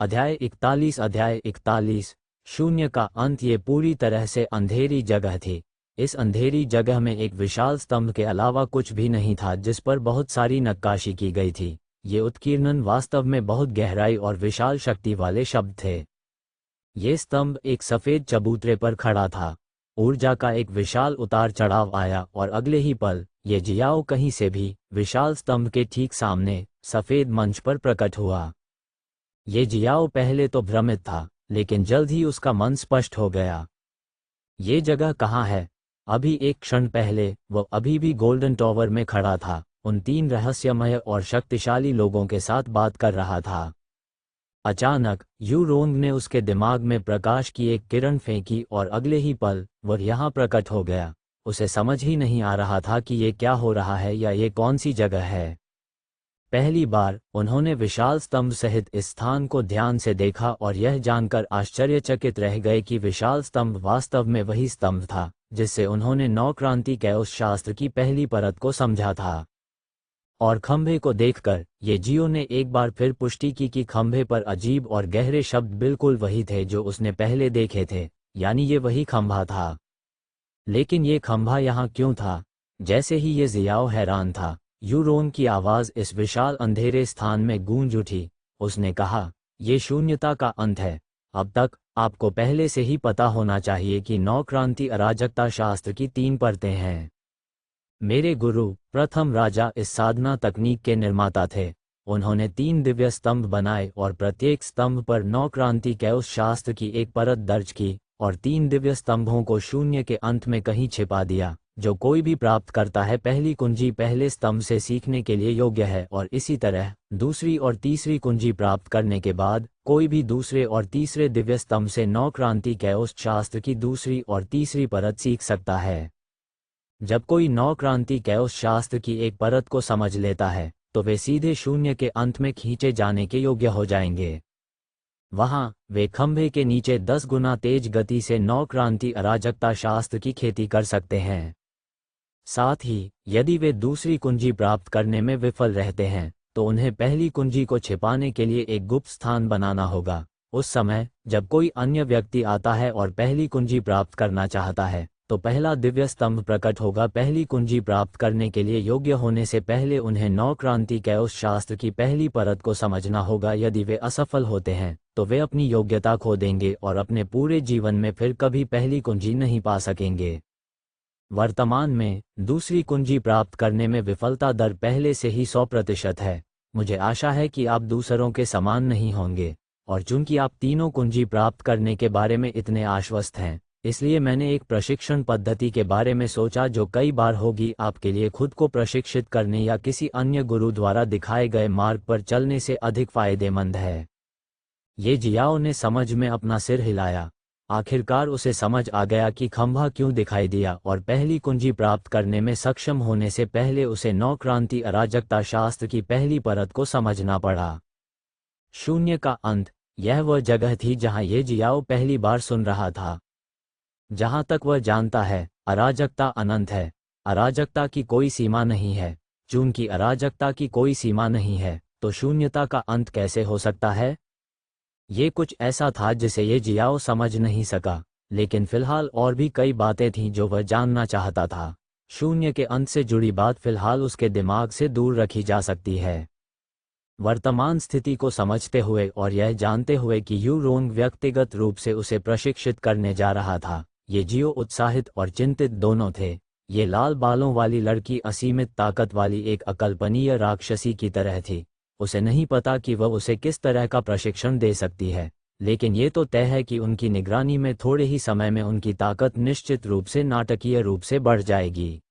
अध्याय 41 शून्य का अंत। ये पूरी तरह से अंधेरी जगह थी। इस अंधेरी जगह में एक विशाल स्तंभ के अलावा कुछ भी नहीं था जिस पर बहुत सारी नक्काशी की गई थी। ये उत्कीर्णन वास्तव में बहुत गहराई और विशाल शक्ति वाले शब्द थे। ये स्तंभ एक सफ़ेद चबूतरे पर खड़ा था। ऊर्जा का एक विशाल उतार चढ़ाव आया और अगले ही पल ये जियाओ कहीं से भी विशाल स्तंभ के ठीक सामने सफ़ेद मंच पर प्रकट हुआ। ये जियाओ पहले तो भ्रमित था, लेकिन जल्द ही उसका मन स्पष्ट हो गया। ये जगह कहाँ है? अभी एक क्षण पहले वह अभी भी गोल्डन टॉवर में खड़ा था, उन 3 रहस्यमय और शक्तिशाली लोगों के साथ बात कर रहा था। अचानक यू रोंग ने उसके दिमाग में प्रकाश की एक किरण फेंकी और अगले ही पल वह यहाँ प्रकट हो गया। उसे समझ ही नहीं आ रहा था कि ये क्या हो रहा है या ये कौन सी जगह है। पहली बार उन्होंने विशाल स्तंभ सहित इस स्थान को ध्यान से देखा और यह जानकर आश्चर्यचकित रह गए कि विशाल स्तंभ वास्तव में वही स्तंभ था जिससे उन्होंने नवक्रांति कैओस शास्त्र की पहली परत को समझा था। और खंभे को देखकर ये जियो ने एक बार फिर पुष्टि की कि खंभे पर अजीब और गहरे शब्द बिल्कुल वही थे जो उसने पहले देखे थे, यानी ये वही खंभा था। लेकिन ये खंभा यहाँ क्यों था? जैसे ही ये जियाओ हैरान था, यू रोंग की आवाज़ इस विशाल अंधेरे स्थान में गूंज उठी। उसने कहा, ये शून्यता का अंत है। अब तक आपको पहले से ही पता होना चाहिए कि नवक्रांति अराजकता शास्त्र की 3 परतें हैं। मेरे गुरु प्रथम राजा इस साधना तकनीक के निर्माता थे। उन्होंने 3 दिव्य स्तंभ बनाए और प्रत्येक स्तंभ पर नवक्रांति कैओस शास्त्र की एक परत दर्ज की और 3 दिव्य स्तंभों को शून्य के अंत में कहीं छिपा दिया। जो कोई भी प्राप्त करता है पहली कुंजी पहले स्तंभ से सीखने के लिए योग्य है, और इसी तरह दूसरी और तीसरी कुंजी प्राप्त करने के बाद कोई भी दूसरे और तीसरे दिव्य स्तंभ से नवक्रांति कैओस शास्त्र की दूसरी और तीसरी परत सीख सकता है। जब कोई नवक्रांति कैओस शास्त्र की एक परत को समझ लेता है तो वे सीधे शून्य के अंत में खींचे जाने के योग्य हो जाएंगे। वहां वे खंभे के नीचे 10 गुना तेज गति से नवक्रांति अराजकता शास्त्र की खेती कर सकते हैं। साथ ही यदि वे दूसरी कुंजी प्राप्त करने में विफल रहते हैं तो उन्हें पहली कुंजी को छिपाने के लिए एक गुप्त स्थान बनाना होगा। उस समय जब कोई अन्य व्यक्ति आता है और पहली कुंजी प्राप्त करना चाहता है तो पहला दिव्य स्तंभ प्रकट होगा। पहली कुंजी प्राप्त करने के लिए योग्य होने से पहले उन्हें नवक्रांति कैओस शास्त्र की पहली परत को समझना होगा। यदि वे असफल होते हैं तो वे अपनी योग्यता खो देंगे और अपने पूरे जीवन में फिर कभी पहली कुंजी नहीं पा सकेंगे। वर्तमान में दूसरी कुंजी प्राप्त करने में विफलता दर पहले से ही 100% है। मुझे आशा है कि आप दूसरों के समान नहीं होंगे, और चूंकि आप तीनों कुंजी प्राप्त करने के बारे में इतने आश्वस्त हैं, इसलिए मैंने एक प्रशिक्षण पद्धति के बारे में सोचा जो कई बार होगी आपके लिए खुद को प्रशिक्षित करने या किसी अन्य गुरु द्वारा दिखाए गए मार्ग पर चलने से अधिक फायदेमंद है। ये जियाओ ने समझ में अपना सिर हिलाया। आखिरकार उसे समझ आ गया कि खंभा क्यों दिखाई दिया, और पहली कुंजी प्राप्त करने में सक्षम होने से पहले उसे नवक्रांति अराजकता शास्त्र की पहली परत को समझना पड़ा। शून्य का अंत, यह वह जगह थी जहां ये जियाओ पहली बार सुन रहा था। जहां तक वह जानता है अराजकता अनंत है। अराजकता की कोई सीमा नहीं है। चूंकि अराजकता की कोई सीमा नहीं है तो शून्यता का अंत कैसे हो सकता है? ये कुछ ऐसा था जिसे ये जियाओ समझ नहीं सका, लेकिन फिलहाल और भी कई बातें थीं जो वह जानना चाहता था। शून्य के अंत से जुड़ी बात फिलहाल उसके दिमाग से दूर रखी जा सकती है। वर्तमान स्थिति को समझते हुए और यह जानते हुए कि यू रोंग व्यक्तिगत रूप से उसे प्रशिक्षित करने जा रहा था, ये जियो उत्साहित और चिंतित दोनों थे। ये लाल बालों वाली लड़की असीमित ताकत वाली एक अकल्पनीय राक्षसी की तरह थी। उसे नहीं पता कि वह उसे किस तरह का प्रशिक्षण दे सकती है, लेकिन ये तो तय है कि उनकी निगरानी में थोड़े ही समय में उनकी ताकत निश्चित रूप से नाटकीय रूप से बढ़ जाएगी।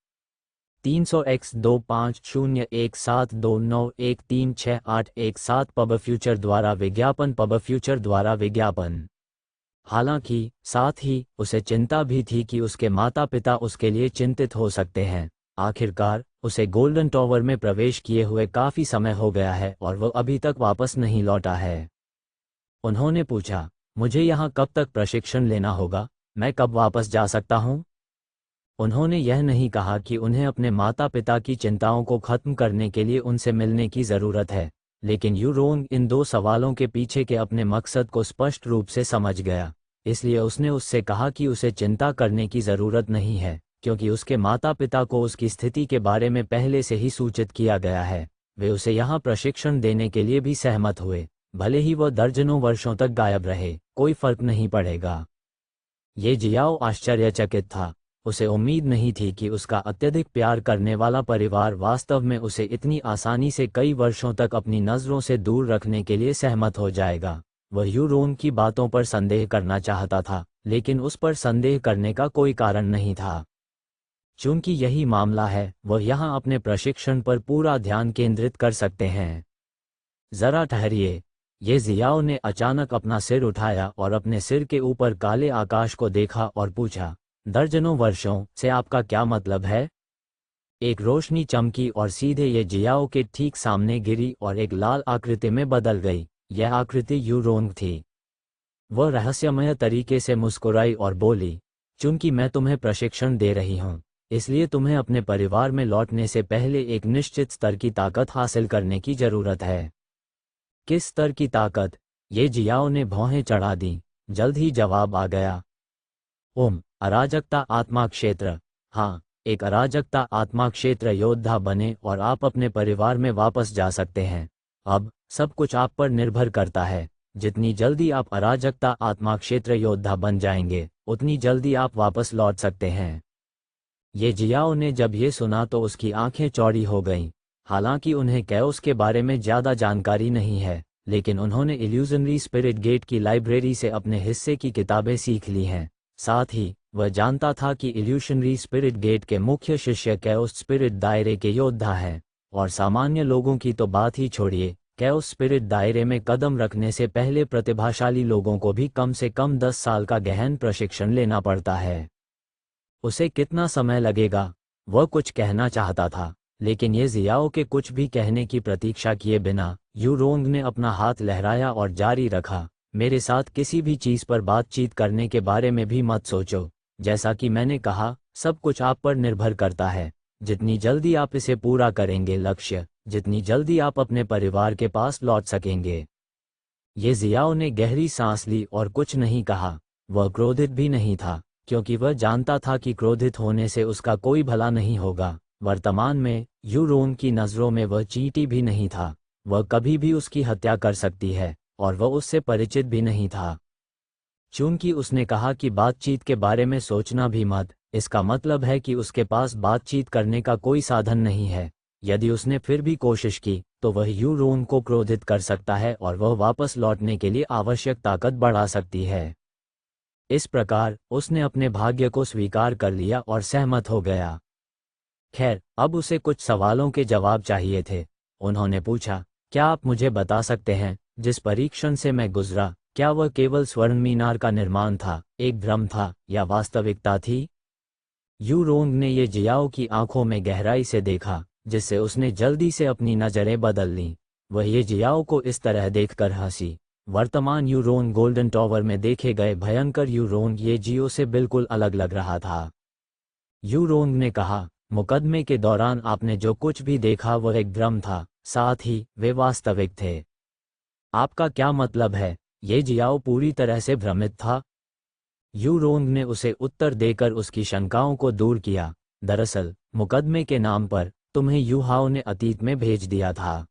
300x25017291368117 पब फ्यूचर द्वारा विज्ञापन। हालांकि साथ ही उसे चिंता भी थी कि उसके माता पिता उसके लिए चिंतित हो सकते हैं। आखिरकार उसे गोल्डन टॉवर में प्रवेश किए हुए काफी समय हो गया है और वह अभी तक वापस नहीं लौटा है। उन्होंने पूछा, मुझे यहाँ कब तक प्रशिक्षण लेना होगा? मैं कब वापस जा सकता हूँ? उन्होंने यह नहीं कहा कि उन्हें अपने माता पिता की चिंताओं को खत्म करने के लिए उनसे मिलने की ज़रूरत है, लेकिन यूरोंग इन दो सवालों के पीछे के अपने मकसद को स्पष्ट रूप से समझ गया। इसलिए उसने उससे कहा कि उसे चिंता करने की ज़रूरत नहीं है, क्योंकि उसके माता पिता को उसकी स्थिति के बारे में पहले से ही सूचित किया गया है। वे उसे यहाँ प्रशिक्षण देने के लिए भी सहमत हुए। भले ही वह दर्जनों वर्षों तक गायब रहे, कोई फर्क नहीं पड़ेगा। ये जियाओ आश्चर्यचकित था। उसे उम्मीद नहीं थी कि उसका अत्यधिक प्यार करने वाला परिवार वास्तव में उसे इतनी आसानी से कई वर्षों तक अपनी नज़रों से दूर रखने के लिए सहमत हो जाएगा। वह यूरोन की बातों पर संदेह करना चाहता था, लेकिन उस पर संदेह करने का कोई कारण नहीं था। चूंकि यही मामला है, वह यहाँ अपने प्रशिक्षण पर पूरा ध्यान केंद्रित कर सकते हैं। जरा ठहरिए। ये जियाओ ने अचानक अपना सिर उठाया और अपने सिर के ऊपर काले आकाश को देखा और पूछा, दर्जनों वर्षों से आपका क्या मतलब है? एक रोशनी चमकी और सीधे ये जियाओ के ठीक सामने गिरी और एक लाल आकृति में बदल गई। यह आकृति यूरोंग थी। वह रहस्यमय तरीके से मुस्कुराई और बोली, चूंकि मैं तुम्हें प्रशिक्षण दे रही हूँ, इसलिए तुम्हें अपने परिवार में लौटने से पहले एक निश्चित स्तर की ताकत हासिल करने की जरूरत है। किस स्तर की ताकत? ये जियाओ ने भौहें चढ़ा दी। जल्द ही जवाब आ गया। अराजकता आत्मा क्षेत्र। हाँ, एक अराजकता आत्मा क्षेत्र योद्धा बने और आप अपने परिवार में वापस जा सकते हैं। अब सब कुछ आप पर निर्भर करता है। जितनी जल्दी आप अराजकता आत्मा क्षेत्र योद्धा बन जाएंगे, उतनी जल्दी आप वापस लौट सकते हैं। ये जियाओ ने जब ये सुना तो उसकी आंखें चौड़ी हो गईं। हालांकि उन्हें कैओस के बारे में ज़्यादा जानकारी नहीं है, लेकिन उन्होंने इल्यूजनरी स्पिरिट गेट की लाइब्रेरी से अपने हिस्से की किताबें सीख ली हैं। साथ ही वह जानता था कि इल्यूशनरी स्पिरिट गेट के मुख्य शिष्य कैओस स्पिरिट दायरे के योद्धा हैं, और सामान्य लोगों की तो बात ही छोड़िए, कैओस स्पिरिट दायरे में कदम रखने से पहले प्रतिभाशाली लोगों को भी कम से कम 10 साल का गहन प्रशिक्षण लेना पड़ता है। उसे कितना समय लगेगा? वह कुछ कहना चाहता था, लेकिन ये जियाओ के कुछ भी कहने की प्रतीक्षा किए बिना यूरोंग ने अपना हाथ लहराया और जारी रखा, मेरे साथ किसी भी चीज़ पर बातचीत करने के बारे में भी मत सोचो। जैसा कि मैंने कहा, सब कुछ आप पर निर्भर करता है। जितनी जल्दी आप इसे पूरा करेंगे लक्ष्य, जितनी जल्दी आप अपने परिवार के पास लौट सकेंगे। ये जियाओ ने गहरी सांस ली और कुछ नहीं कहा। वह क्रोधित भी नहीं था, क्योंकि वह जानता था कि क्रोधित होने से उसका कोई भला नहीं होगा। वर्तमान में यूरोन की नज़रों में वह चींटी भी नहीं था। वह कभी भी उसकी हत्या कर सकती है, और वह उससे परिचित भी नहीं था। चूंकि उसने कहा कि बातचीत के बारे में सोचना भी मत, इसका मतलब है कि उसके पास बातचीत करने का कोई साधन नहीं है। यदि उसने फिर भी कोशिश की, तो वह यूरोन को क्रोधित कर सकता है और वह वापस लौटने के लिए आवश्यक ताकत बढ़ा सकती है। इस प्रकार उसने अपने भाग्य को स्वीकार कर लिया और सहमत हो गया। खैर, अब उसे कुछ सवालों के जवाब चाहिए थे। उन्होंने पूछा, क्या आप मुझे बता सकते हैं, जिस परीक्षण से मैं गुजरा, क्या वह केवल स्वर्ण मीनार का निर्माण था, एक भ्रम था, या वास्तविकता थी? यूरोंग ने ये जियाओ की आंखों में गहराई से देखा, जिससे उसने जल्दी से अपनी नज़रें बदल लीं। वह ये जियाओ को इस तरह देखकर हंसी। वर्तमान यूरोंग गोल्डन टॉवर में देखे गए भयंकर यूरोंग ये जियो से बिल्कुल अलग लग रहा था। यूरोंग ने कहा, मुकदमे के दौरान आपने जो कुछ भी देखा वह एक भ्रम था, साथ ही वे वास्तविक थे। आपका क्या मतलब है? ये जियाओ पूरी तरह से भ्रमित था। यूरोंग ने उसे उत्तर देकर उसकी शंकाओं को दूर किया। दरअसल मुकदमे के नाम पर तुम्हें यूहाओ ने अतीत में भेज दिया था।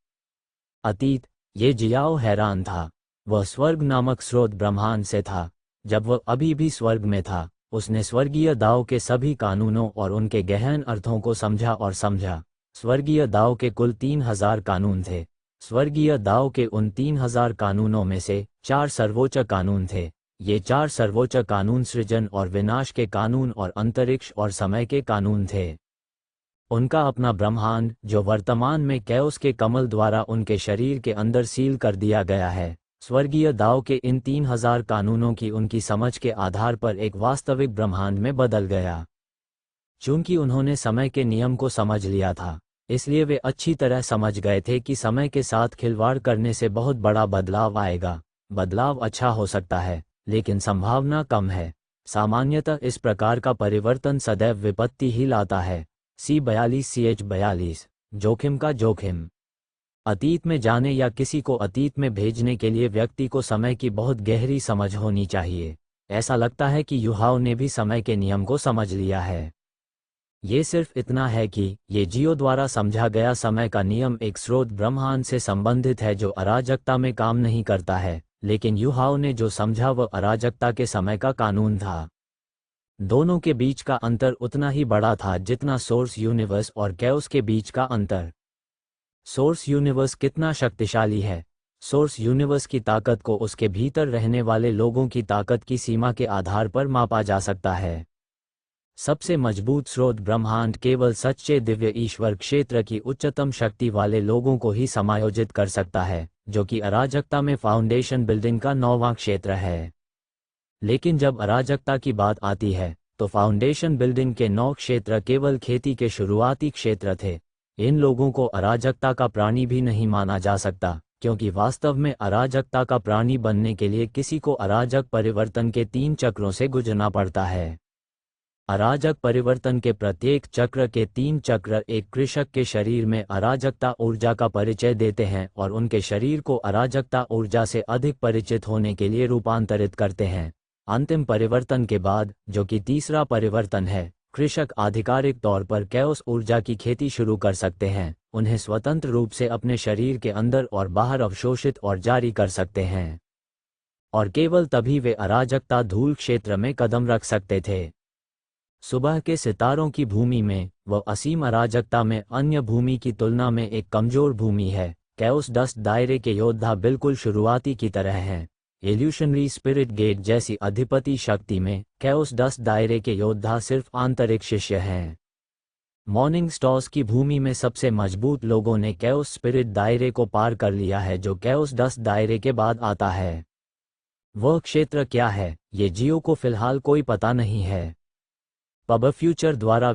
अतीत? ये जियाओ हैरान था। वह स्वर्ग नामक स्रोत ब्रह्मांड से था। जब वह अभी भी स्वर्ग में था, उसने स्वर्गीय दाव के सभी कानूनों और उनके गहन अर्थों को समझा और समझा। स्वर्गीय दाव के कुल 3000 कानून थे। स्वर्गीय दाव के उन 3000 कानूनों में से 4 सर्वोच्च कानून थे। ये 4 सर्वोच्च कानून सृजन और विनाश के कानून और अंतरिक्ष और समय के कानून थे। उनका अपना ब्रह्मांड, जो वर्तमान में कैओस के कमल द्वारा उनके शरीर के अंदर सील कर दिया गया है, स्वर्गीय दाव के इन 3000 कानूनों की उनकी समझ के आधार पर एक वास्तविक ब्रह्मांड में बदल गया। चूंकि उन्होंने समय के नियम को समझ लिया था, इसलिए वे अच्छी तरह समझ गए थे कि समय के साथ खिलवाड़ करने से बहुत बड़ा बदलाव आएगा। बदलाव अच्छा हो सकता है, लेकिन संभावना कम है। सामान्यतः इस प्रकार का परिवर्तन सदैव विपत्ति ही लाता है। C42CH42 जोखिम का जोखिम। अतीत में जाने या किसी को अतीत में भेजने के लिए व्यक्ति को समय की बहुत गहरी समझ होनी चाहिए। ऐसा लगता है कि युहाओं ने भी समय के नियम को समझ लिया है। ये सिर्फ इतना है कि ये जियो द्वारा समझा गया समय का नियम एक स्रोत ब्रह्मांड से संबंधित है जो अराजकता में काम नहीं करता है, लेकिन युहाओं ने जो समझा वह अराजकता के समय का कानून था। दोनों के बीच का अंतर उतना ही बड़ा था जितना सोर्स यूनिवर्स और कैओस के बीच का अंतर। सोर्स यूनिवर्स कितना शक्तिशाली है? सोर्स यूनिवर्स की ताकत को उसके भीतर रहने वाले लोगों की ताकत की सीमा के आधार पर मापा जा सकता है। सबसे मजबूत स्रोत ब्रह्मांड केवल सच्चे दिव्य ईश्वर क्षेत्र की उच्चतम शक्ति वाले लोगों को ही समायोजित कर सकता है, जो कि अराजकता में फाउंडेशन बिल्डिंग का 9वां क्षेत्र है। लेकिन जब अराजकता की बात आती है तो फाउंडेशन बिल्डिंग के 9 क्षेत्र केवल खेती के शुरुआती क्षेत्र थे। इन लोगों को अराजकता का प्राणी भी नहीं माना जा सकता, क्योंकि वास्तव में अराजकता का प्राणी बनने के लिए किसी को अराजक परिवर्तन के 3 चक्रों से गुजरना पड़ता है। अराजक परिवर्तन के प्रत्येक चक्र के 3 चक्र एक कृषक के शरीर में अराजकता ऊर्जा का परिचय देते हैं और उनके शरीर को अराजकता ऊर्जा से अधिक परिचित होने के लिए रूपांतरित करते हैं। अंतिम परिवर्तन के बाद, जो कि तीसरा परिवर्तन है, कृषक आधिकारिक तौर पर कैओस ऊर्जा की खेती शुरू कर सकते हैं, उन्हें स्वतंत्र रूप से अपने शरीर के अंदर और बाहर अवशोषित और जारी कर सकते हैं। और केवल तभी वे अराजकता धूल क्षेत्र में कदम रख सकते थे। सुबह के सितारों की भूमि में वह असीम अराजकता में अन्य भूमि की तुलना में एक कमजोर भूमि है। कैओस डस्ट दायरे के योद्धा बिल्कुल शुरुआती की तरह हैं। एल्यूशनरी स्पिरिट गेट जैसी अधिपति शक्ति में कैओस डस्ट दायरे के योद्धा सिर्फ आंतरिक शिष्य हैं। मॉर्निंग स्टॉर्स की भूमि में सबसे मजबूत लोगों ने कैओस स्पिरिट दायरे को पार कर लिया है, जो कैओस डस्ट दायरे के बाद आता है। वह क्षेत्र क्या है, ये जियो को फिलहाल कोई पता नहीं है। पब फ्यूचर द्वारा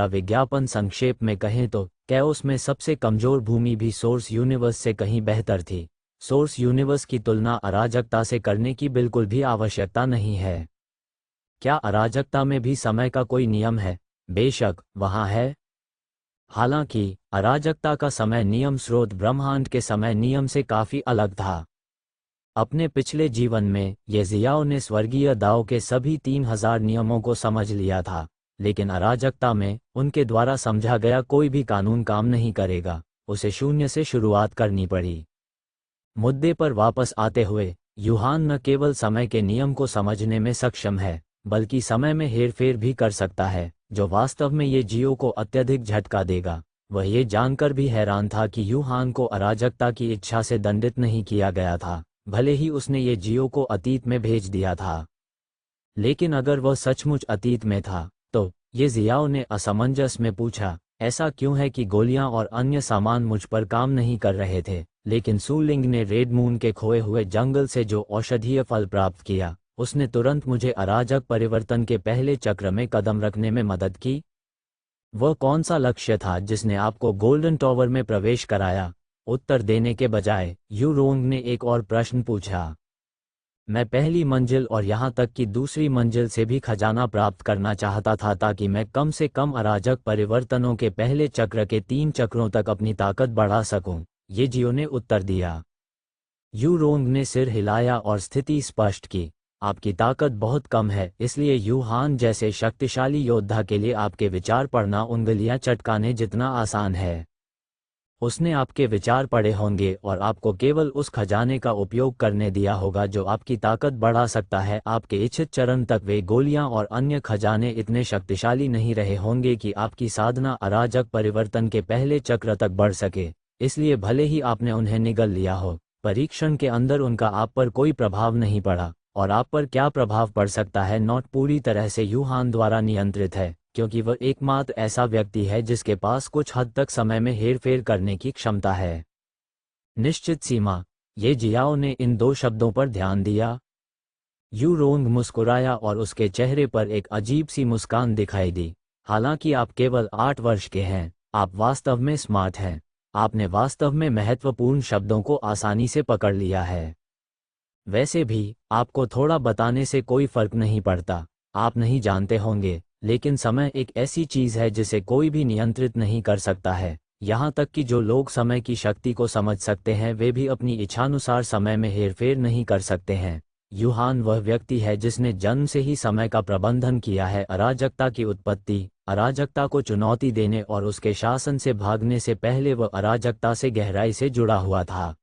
विज्ञापन संक्षेप में कहें तो कैओस में सबसे कमजोर भूमि भी सोर्स यूनिवर्स से कहीं बेहतर थी। सोर्स यूनिवर्स की तुलना अराजकता से करने की बिल्कुल भी आवश्यकता नहीं है। क्या अराजकता में भी समय का कोई नियम है? बेशक वहाँ है। हालांकि अराजकता का समय नियम स्रोत ब्रह्मांड के समय नियम से काफी अलग था। अपने पिछले जीवन में ये जियाओ ने स्वर्गीय दाओ के सभी 3000 नियमों को समझ लिया था, लेकिन अराजकता में उनके द्वारा समझा गया कोई भी कानून काम नहीं करेगा, उसे शून्य से शुरुआत करनी पड़ी। मुद्दे पर वापस आते हुए, यूहान न केवल समय के नियम को समझने में सक्षम है, बल्कि समय में हेरफेर भी कर सकता है, जो वास्तव में ये जियो को अत्यधिक झटका देगा। वह ये जानकर भी हैरान था कि यूहान को अराजकता की इच्छा से दंडित नहीं किया गया था, भले ही उसने ये जियो को अतीत में भेज दिया था। लेकिन अगर वह सचमुच अतीत में था, तो ये जियाओ ने असमंजस में पूछा, ऐसा क्यों है कि गोलियां और अन्य सामान मुझ पर काम नहीं कर रहे थे, लेकिन सूलिंग ने रेड मून के खोए हुए जंगल से जो औषधीय फल प्राप्त किया, उसने तुरंत मुझे अराजक परिवर्तन के पहले चक्र में कदम रखने में मदद की। वह कौन सा लक्ष्य था जिसने आपको गोल्डन टॉवर में प्रवेश कराया? उत्तर देने के बजाय यू रोंग ने एक और प्रश्न पूछा। मैं पहली मंजिल और यहाँ तक कि दूसरी मंजिल से भी खजाना प्राप्त करना चाहता था, ताकि मैं कम से कम अराजक परिवर्तनों के पहले चक्र के 3 चक्रों तक अपनी ताकत बढ़ा सकूं, ये जियो ने उत्तर दिया। यू रोंग ने सिर हिलाया और स्थिति स्पष्ट की। आपकी ताकत बहुत कम है, इसलिए यूहान जैसे शक्तिशाली योद्धा के लिए आपके विचार पढ़ना उंगलियां चटकाने जितना आसान है। उसने आपके विचार पढ़े होंगे और आपको केवल उस खजाने का उपयोग करने दिया होगा जो आपकी ताकत बढ़ा सकता है। आपके इच्छित चरण तक वे गोलियां और अन्य खजाने इतने शक्तिशाली नहीं रहे होंगे कि आपकी साधना अराजक परिवर्तन के पहले चक्र तक बढ़ सके, इसलिए भले ही आपने उन्हें निगल लिया हो, परीक्षण के अंदर उनका आप पर कोई प्रभाव नहीं पड़ा। और आप पर क्या प्रभाव पड़ सकता है, नॉट पूरी तरह से यूहान द्वारा नियंत्रित है, क्योंकि वह एकमात्र ऐसा व्यक्ति है जिसके पास कुछ हद तक समय में हेरफेर करने की क्षमता है। निश्चित सीमा। ये जियाओ ने इन 2 शब्दों पर ध्यान दिया। यू रोंग मुस्कुराया और उसके चेहरे पर एक अजीब सी मुस्कान दिखाई दी। हालांकि आप केवल 8 वर्ष के हैं, आप वास्तव में स्मार्ट हैं। आपने वास्तव में महत्वपूर्ण शब्दों को आसानी से पकड़ लिया है। वैसे भी आपको थोड़ा बताने से कोई फर्क नहीं पड़ता। आप नहीं जानते होंगे, लेकिन समय एक ऐसी चीज है जिसे कोई भी नियंत्रित नहीं कर सकता है। यहाँ तक कि जो लोग समय की शक्ति को समझ सकते हैं वे भी अपनी इच्छानुसार समय में हेरफेर नहीं कर सकते हैं। यूहान वह व्यक्ति है जिसने जन्म से ही समय का प्रबंधन किया है। अराजकता की उत्पत्ति, अराजकता को चुनौती देने और उसके शासन से भागने से पहले वह अराजकता से गहराई से जुड़ा हुआ था।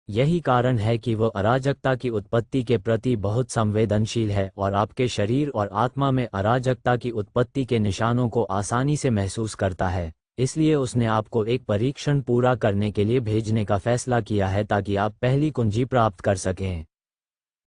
यही कारण है कि वह अराजकता की उत्पत्ति के प्रति बहुत संवेदनशील है और आपके शरीर और आत्मा में अराजकता की उत्पत्ति के निशानों को आसानी से महसूस करता है। इसलिए उसने आपको एक परीक्षण पूरा करने के लिए भेजने का फैसला किया है ताकि आप पहली कुंजी प्राप्त कर सकें।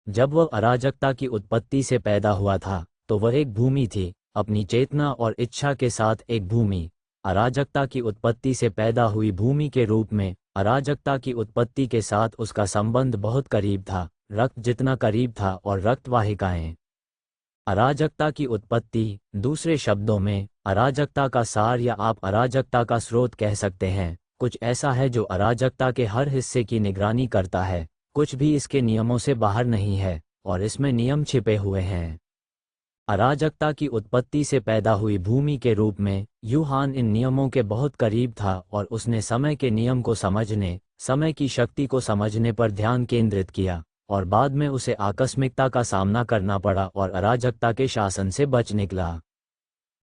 जब वह अराजकता की उत्पत्ति से पैदा हुआ था तो वह एक भूमि थी, अपनी चेतना और इच्छा के साथ एक भूमि। अराजकता की उत्पत्ति से पैदा हुई भूमि के रूप में अराजकता की उत्पत्ति के साथ उसका संबंध बहुत करीब था, रक्त जितना करीब था और रक्तवाहिकाएं। अराजकता की उत्पत्ति, दूसरे शब्दों में अराजकता का सार या आप अराजकता का स्रोत कह सकते हैं, कुछ ऐसा है जो अराजकता के हर हिस्से की निगरानी करता है। कुछ भी इसके नियमों से बाहर नहीं है और इसमें नियम छिपे हुए हैं। अराजकता की उत्पत्ति से पैदा हुई भूमि के रूप में यूहान इन नियमों के बहुत करीब था और उसने समय के नियम को समझने, समय की शक्ति को समझने पर ध्यान केंद्रित किया और बाद में उसे आकस्मिकता का सामना करना पड़ा और अराजकता के शासन से बच निकला।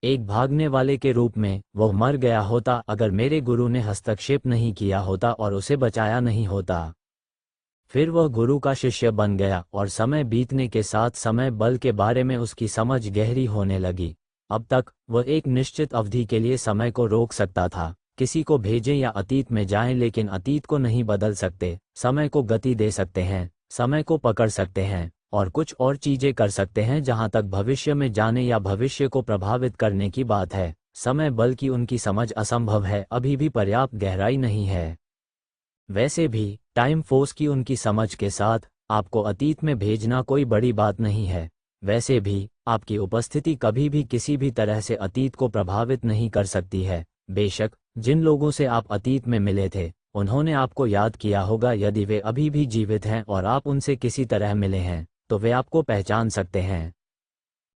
एक भागने वाले के रूप में वह मर गया होता अगर मेरे गुरु ने हस्तक्षेप नहीं किया होता और उसे बचाया नहीं होता। फिर वह गुरु का शिष्य बन गया और समय बीतने के साथ समय बल के बारे में उसकी समझ गहरी होने लगी। अब तक वह एक निश्चित अवधि के लिए समय को रोक सकता था, किसी को भेजें या अतीत में जाएं, लेकिन अतीत को नहीं बदल सकते। समय को गति दे सकते हैं, समय को पकड़ सकते हैं और कुछ और चीजें कर सकते हैं। जहां तक भविष्य में जाने या भविष्य को प्रभावित करने की बात है, समय बल की उनकी समझ असंभव है, अभी भी पर्याप्त गहराई नहीं है। वैसे भी टाइम फोर्स की उनकी समझ के साथ आपको अतीत में भेजना कोई बड़ी बात नहीं है। वैसे भी आपकी उपस्थिति कभी भी किसी भी तरह से अतीत को प्रभावित नहीं कर सकती है। बेशक जिन लोगों से आप अतीत में मिले थे उन्होंने आपको याद किया होगा। यदि वे अभी भी जीवित हैं और आप उनसे किसी तरह मिले हैं तो वे आपको पहचान सकते हैं।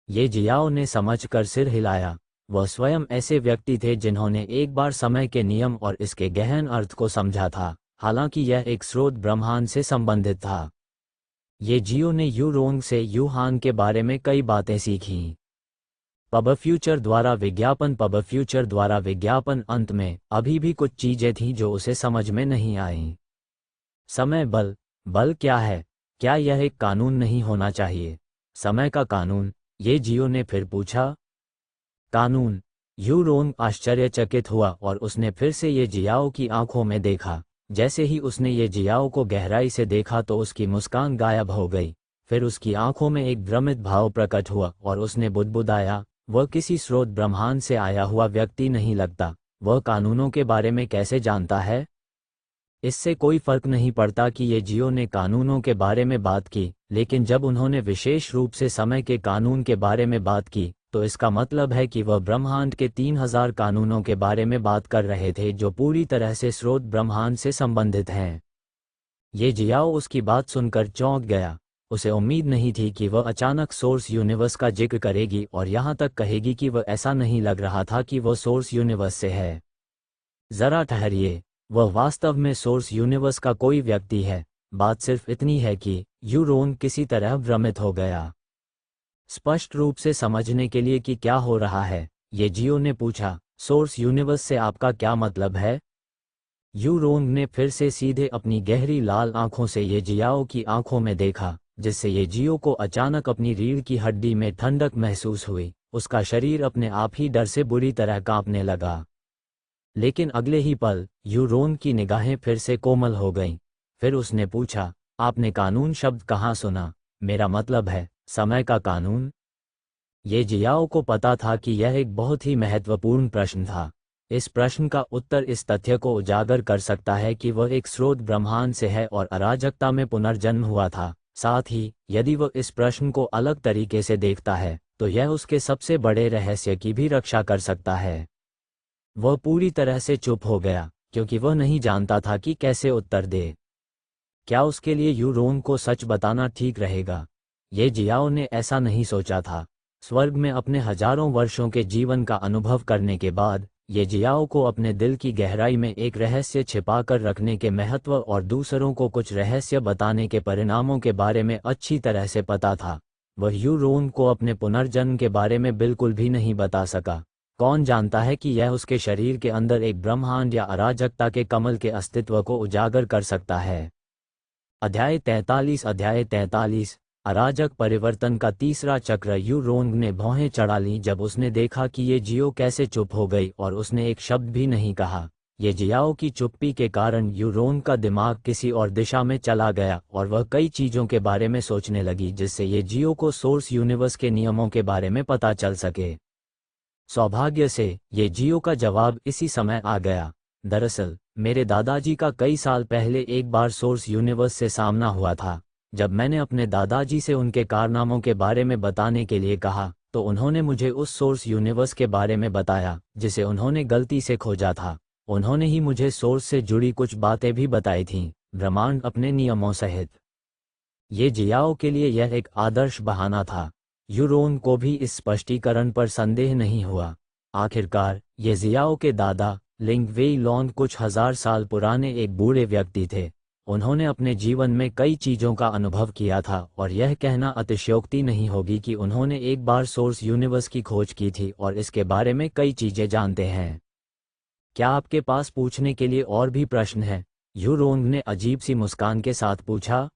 ये जियाओ ने समझकर सिर हिलाया। वह स्वयं ऐसे व्यक्ति थे जिन्होंने एक बार समय के नियम और इसके गहन अर्थ को समझा था, हालांकि यह एक स्रोत ब्रह्मांड से संबंधित था। ये जियो ने यूरोंग से यूहान के बारे में कई बातें सीखीं। पब फ्यूचर द्वारा विज्ञापन अंत में अभी भी कुछ चीजें थीं जो उसे समझ में नहीं आईं। समय बल, बल क्या है? क्या यह एक कानून नहीं होना चाहिए? समय का कानून? ये जियो ने फिर पूछा। कानून? यूरोंग आश्चर्यचकित हुआ और उसने फिर से ये जियाओ की आंखों में देखा। जैसे ही उसने ये जियाओ को गहराई से देखा तो उसकी मुस्कान गायब हो गई। फिर उसकी आंखों में एक भ्रमित भाव प्रकट हुआ और उसने बुदबुदाया, वह किसी स्रोत ब्रह्मांड से आया हुआ व्यक्ति नहीं लगता। वह कानूनों के बारे में कैसे जानता है? इससे कोई फर्क नहीं पड़ता कि ये जियो ने कानूनों के बारे में बात की, लेकिन जब उन्होंने विशेष रूप से समय के कानून के बारे में बात की तो इसका मतलब है कि वह ब्रह्मांड के 3000 कानूनों के बारे में बात कर रहे थे जो पूरी तरह से स्रोत ब्रह्मांड से संबंधित हैं। ये जियाओ उसकी बात सुनकर चौंक गया। उसे उम्मीद नहीं थी कि वह अचानक सोर्स यूनिवर्स का जिक्र करेगी और यहाँ तक कहेगी कि वह ऐसा नहीं लग रहा था कि वह सोर्स यूनिवर्स से है। जरा ठहरिए, वह वास्तव में सोर्स यूनिवर्स का कोई व्यक्ति है। बात सिर्फ इतनी है कि यूरोन किसी तरह भ्रमित हो गया। स्पष्ट रूप से समझने के लिए कि क्या हो रहा है, ये जियो ने पूछा, सोर्स यूनिवर्स से आपका क्या मतलब है? यूरोंग ने फिर से सीधे अपनी गहरी लाल आंखों से ये जियाओ की आंखों में देखा, जिससे ये जियो को अचानक अपनी रीढ़ की हड्डी में ठंडक महसूस हुई। उसका शरीर अपने आप ही डर से बुरी तरह कांपने लगा। लेकिन अगले ही पल यूरोंग की निगाहें फिर से कोमल हो गईं। फिर उसने पूछा, आपने कानून शब्द कहाँ सुना? मेरा मतलब है समय का कानून। ये जियाओ को पता था कि यह एक बहुत ही महत्वपूर्ण प्रश्न था। इस प्रश्न का उत्तर इस तथ्य को उजागर कर सकता है कि वह एक स्रोत ब्रह्मांड से है और अराजकता में पुनर्जन्म हुआ था। साथ ही यदि वह इस प्रश्न को अलग तरीके से देखता है तो यह उसके सबसे बड़े रहस्य की भी रक्षा कर सकता है। वह पूरी तरह से चुप हो गया क्योंकि वह नहीं जानता था कि कैसे उत्तर दे। क्या उसके लिए यूरोंग को सच बताना ठीक रहेगा? ये जियाओ ने ऐसा नहीं सोचा था। स्वर्ग में अपने हजारों वर्षों के जीवन का अनुभव करने के बाद ये जियाओ को अपने दिल की गहराई में एक रहस्य छिपाकर रखने के महत्व और दूसरों को कुछ रहस्य बताने के परिणामों के बारे में अच्छी तरह से पता था। वह यू रोंग को अपने पुनर्जन्म के बारे में बिल्कुल भी नहीं बता सका। कौन जानता है कि यह उसके शरीर के अंदर एक ब्रह्मांड या अराजकता के कमल के अस्तित्व को उजागर कर सकता है। अध्याय 43 अराजक परिवर्तन का तीसरा चक्र। यू रोंग ने भौहें चढ़ा लीं जब उसने देखा कि ये जियो कैसे चुप हो गई और उसने एक शब्द भी नहीं कहा। ये जियाओ की चुप्पी के कारण यू रोंग का दिमाग किसी और दिशा में चला गया और वह कई चीज़ों के बारे में सोचने लगी जिससे ये जियो को सोर्स यूनिवर्स के नियमों के बारे में पता चल सके। सौभाग्य से ये जियो का जवाब इसी समय आ गया। दरअसल मेरे दादाजी का कई साल पहले एक बार सोर्स यूनिवर्स से सामना हुआ था। जब मैंने अपने दादाजी से उनके कारनामों के बारे में बताने के लिए कहा तो उन्होंने मुझे उस सोर्स यूनिवर्स के बारे में बताया जिसे उन्होंने गलती से खोजा था। उन्होंने ही मुझे सोर्स से जुड़ी कुछ बातें भी बताई थीं, ब्रह्मांड अपने नियमों सहित। ये जियाओ के लिए यह एक आदर्श बहाना था। यू रोंग को भी इस स्पष्टीकरण पर संदेह नहीं हुआ। आखिरकार ये जियाओ के दादा लिंग वेई लॉन कुछ हजार साल पुराने एक बूढ़े व्यक्ति थे। उन्होंने अपने जीवन में कई चीज़ों का अनुभव किया था और यह कहना अतिशयोक्ति नहीं होगी कि उन्होंने एक बार सोर्स यूनिवर्स की खोज की थी और इसके बारे में कई चीज़ें जानते हैं। क्या आपके पास पूछने के लिए और भी प्रश्न हैं? यू रोंग ने अजीब सी मुस्कान के साथ पूछा।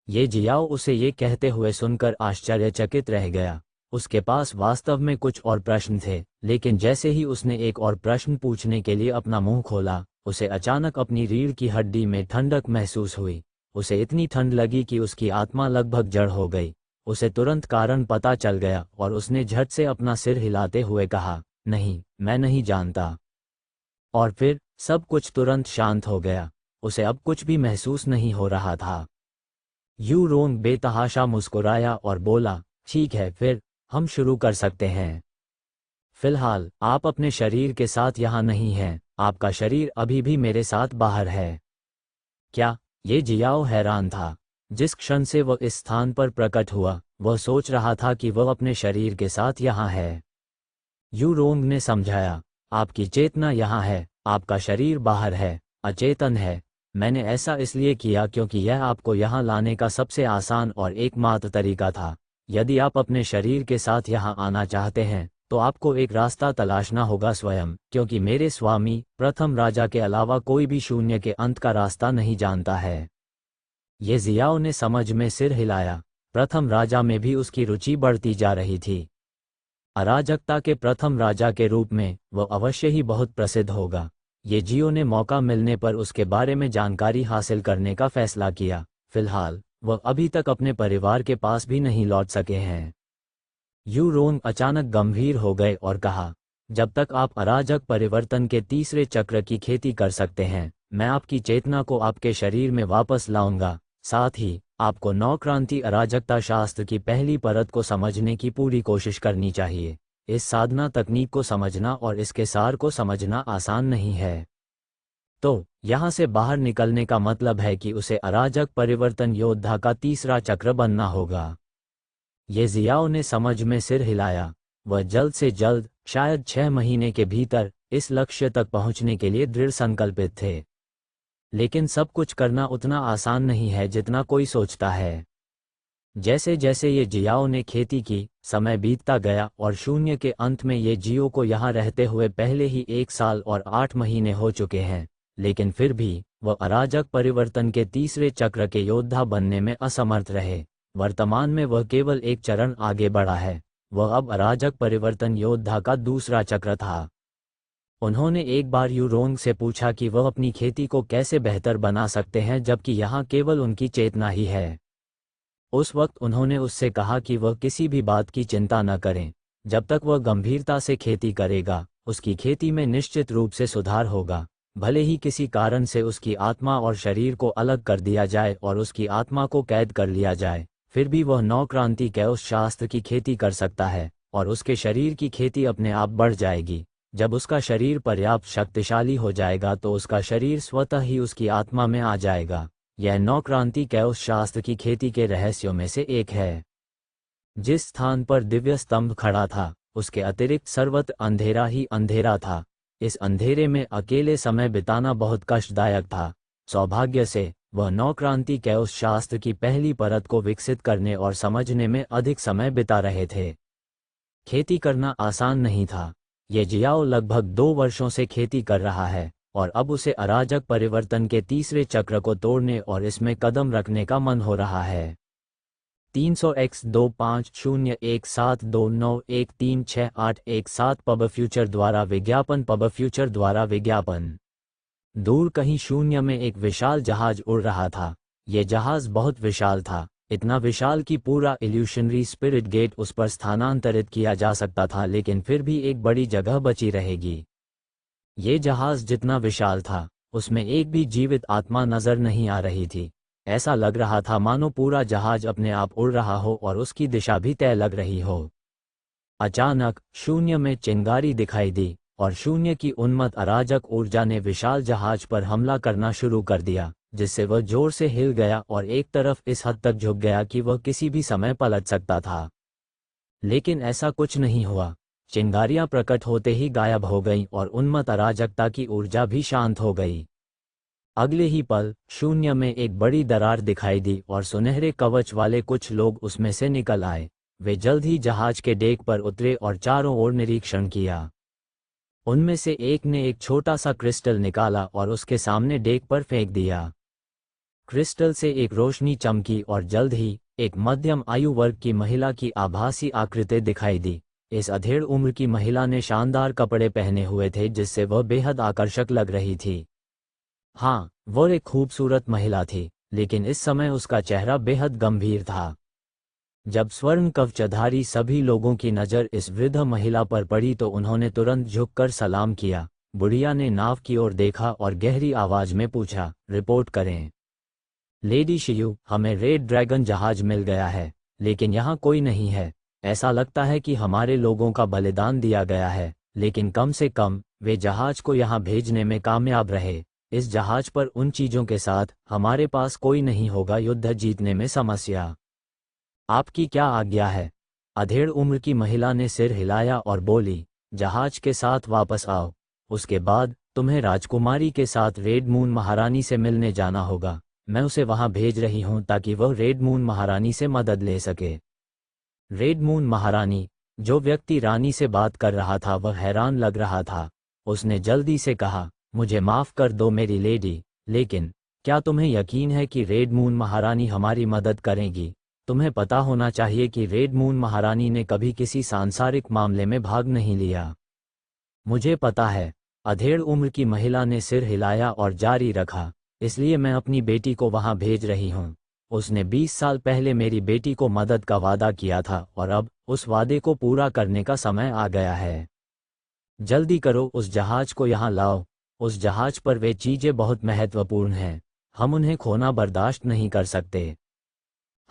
ये जियाओ उसे ये कहते हुए सुनकर आश्चर्यचकित रह गया। उसके पास वास्तव में कुछ और प्रश्न थे, लेकिन जैसे ही उसने एक और प्रश्न पूछने के लिए अपना मुंह खोला उसे अचानक अपनी रीढ़ की हड्डी में ठंडक महसूस हुई। उसे इतनी ठंड लगी कि उसकी आत्मा लगभग जड़ हो गई। उसे तुरंत कारण पता चल गया और उसने झट से अपना सिर हिलाते हुए कहा, नहीं, मैं नहीं जानता। और फिर सब कुछ तुरंत शांत हो गया। उसे अब कुछ भी महसूस नहीं हो रहा था। यू रोंग बेतहाशा मुस्कुराया और बोला, ठीक है, फिर हम शुरू कर सकते हैं। फिलहाल आप अपने शरीर के साथ यहाँ नहीं हैं, आपका शरीर अभी भी मेरे साथ बाहर है। क्या? ये जियाओ हैरान था। जिस क्षण से वह इस स्थान पर प्रकट हुआ वह सोच रहा था कि वह अपने शरीर के साथ यहाँ है। यू रोंग ने समझाया, आपकी चेतना यहाँ है, आपका शरीर बाहर है, अचेतन है। मैंने ऐसा इसलिए किया क्योंकि यह आपको यहाँ लाने का सबसे आसान और एकमात्र तरीका था। यदि आप अपने शरीर के साथ यहाँ आना चाहते हैं तो आपको एक रास्ता तलाशना होगा स्वयं, क्योंकि मेरे स्वामी प्रथम राजा के अलावा कोई भी शून्य के अंत का रास्ता नहीं जानता है। ये जियाओ ने समझ में सिर हिलाया। प्रथम राजा में भी उसकी रुचि बढ़ती जा रही थी। अराजकता के प्रथम राजा के रूप में वह अवश्य ही बहुत प्रसिद्ध होगा। ये जियो ने मौका मिलने पर उसके बारे में जानकारी हासिल करने का फैसला किया। फिलहाल वह अभी तक अपने परिवार के पास भी नहीं लौट सके हैं। यू रोंग अचानक गंभीर हो गए और कहा, जब तक आप अराजक परिवर्तन के तीसरे चक्र की खेती कर सकते हैं, मैं आपकी चेतना को आपके शरीर में वापस लाऊंगा। साथ ही आपको नवक्रांति अराजकता शास्त्र की पहली परत को समझने की पूरी कोशिश करनी चाहिए। इस साधना तकनीक को समझना और इसके सार को समझना आसान नहीं है। तो यहाँ से बाहर निकलने का मतलब है कि उसे अराजक परिवर्तन योद्धा का तीसरा चक्र बनना होगा। ये जियाओ ने समझ में सिर हिलाया। वह जल्द से जल्द, शायद 6 महीने के भीतर, इस लक्ष्य तक पहुंचने के लिए दृढ़ संकल्पित थे। लेकिन सब कुछ करना उतना आसान नहीं है जितना कोई सोचता है। जैसे जैसे ये जियाओ ने खेती की, समय बीतता गया और शून्य के अंत में ये जियो को यहाँ रहते हुए पहले ही 1 साल और 8 महीने हो चुके हैं। लेकिन फिर भी वह अराजक परिवर्तन के तीसरे चक्र के योद्धा बनने में असमर्थ रहे। वर्तमान में वह केवल एक चरण आगे बढ़ा है। वह अब अराजक परिवर्तन योद्धा का दूसरा चक्र था। उन्होंने एक बार यू रोंग से पूछा कि वह अपनी खेती को कैसे बेहतर बना सकते हैं जबकि यहाँ केवल उनकी चेतना ही है। उस वक्त उन्होंने उससे कहा कि वह किसी भी बात की चिंता न करें। जब तक वह गंभीरता से खेती करेगा, उसकी खेती में निश्चित रूप से सुधार होगा। भले ही किसी कारण से उसकी आत्मा और शरीर को अलग कर दिया जाए और उसकी आत्मा को कैद कर लिया जाए, फिर भी वह नवक्रांति के उस शास्त्र की खेती कर सकता है और उसके शरीर की खेती अपने आप बढ़ जाएगी। जब उसका शरीर पर्याप्त शक्तिशाली हो जाएगा तो उसका शरीर स्वतः ही उसकी आत्मा में आ जाएगा। यह नवक्रांति के उस शास्त्र की खेती के रहस्यों में से एक है। जिस स्थान पर दिव्य स्तंभ खड़ा था, उसके अतिरिक्त सर्वत्र अंधेरा ही अंधेरा था। इस अंधेरे में अकेले समय बिताना बहुत कष्टदायक था। सौभाग्य से वह नौक्रांति के उस शास्त्र की पहली परत को विकसित करने और समझने में अधिक समय बिता रहे थे। खेती करना आसान नहीं था। ये जियाओ लगभग 2 वर्षों से खेती कर रहा है और अब उसे अराजक परिवर्तन के तीसरे चक्र को तोड़ने और इसमें कदम रखने का मन हो रहा है। 300x25017291368117 पब फ्यूचर द्वारा विज्ञापन। दूर कहीं शून्य में एक विशाल जहाज उड़ रहा था। यह जहाज बहुत विशाल था, इतना विशाल कि पूरा इल्यूशनरी स्पिरिट गेट उस पर स्थानांतरित किया जा सकता था, लेकिन फिर भी एक बड़ी जगह बची रहेगी। ये जहाज जितना विशाल था, उसमें एक भी जीवित आत्मा नजर नहीं आ रही थी। ऐसा लग रहा था मानो पूरा जहाज अपने आप उड़ रहा हो और उसकी दिशा भी तय लग रही हो। अचानक शून्य में चिंगारी दिखाई दी और शून्य की उन्मत्त अराजक ऊर्जा ने विशाल जहाज पर हमला करना शुरू कर दिया, जिससे वह जोर से हिल गया और एक तरफ इस हद तक झुक गया कि वह किसी भी समय पलट सकता था। लेकिन ऐसा कुछ नहीं हुआ। चिंगारियां प्रकट होते ही गायब हो गईं और उन्मत्त अराजकता की ऊर्जा भी शांत हो गई। अगले ही पल शून्य में एक बड़ी दरार दिखाई दी और सुनहरे कवच वाले कुछ लोग उसमें से निकल आए। वे जल्द ही जहाज के डेक पर उतरे और चारों ओर निरीक्षण किया। उनमें से एक ने एक छोटा सा क्रिस्टल निकाला और उसके सामने डेक पर फेंक दिया। क्रिस्टल से एक रोशनी चमकी और जल्द ही एक मध्यम आयु वर्ग की महिला की आभासी आकृति दिखाई दी। इस अधेड़ उम्र की महिला ने शानदार कपड़े पहने हुए थे, जिससे वह बेहद आकर्षक लग रही थी। हाँ, वह एक खूबसूरत महिला थी, लेकिन इस समय उसका चेहरा बेहद गंभीर था। जब स्वर्ण कवचधारी सभी लोगों की नज़र इस वृद्ध महिला पर पड़ी तो उन्होंने तुरंत झुककर सलाम किया। बुढ़िया ने नाव की ओर देखा और गहरी आवाज में पूछा, रिपोर्ट करें लेडी शियू, हमें रेड ड्रैगन जहाज मिल गया है, लेकिन यहाँ कोई नहीं है। ऐसा लगता है कि हमारे लोगों का बलिदान दिया गया है, लेकिन कम से कम वे जहाज को यहाँ भेजने में कामयाब रहे। इस जहाज पर उन चीज़ों के साथ हमारे पास कोई नहीं होगा युद्ध जीतने में समस्या। आपकी क्या आज्ञा है? अधेड़ उम्र की महिला ने सिर हिलाया और बोली, जहाज के साथ वापस आओ। उसके बाद तुम्हें राजकुमारी के साथ रेड मून महारानी से मिलने जाना होगा। मैं उसे वहां भेज रही हूं ताकि वह रेड मून महारानी से मदद ले सके। रेड मून महारानी? जो व्यक्ति रानी से बात कर रहा था वह हैरान लग रहा था। उसने जल्दी से कहा, मुझे माफ कर दो मेरी लेडी, लेकिन क्या तुम्हें यकीन है कि रेड मून महारानी हमारी मदद करेगी? तुम्हें पता होना चाहिए कि रेड मून महारानी ने कभी किसी सांसारिक मामले में भाग नहीं लिया। मुझे पता है। अधेड़ उम्र की महिला ने सिर हिलाया और जारी रखा, इसलिए मैं अपनी बेटी को वहां भेज रही हूं। उसने 20 साल पहले मेरी बेटी को मदद का वादा किया था और अब उस वादे को पूरा करने का समय आ गया है। जल्दी करो, उस जहाज को यहाँ लाओ। उस जहाज पर वे चीजें बहुत महत्वपूर्ण हैं, हम उन्हें खोना बर्दाश्त नहीं कर सकते।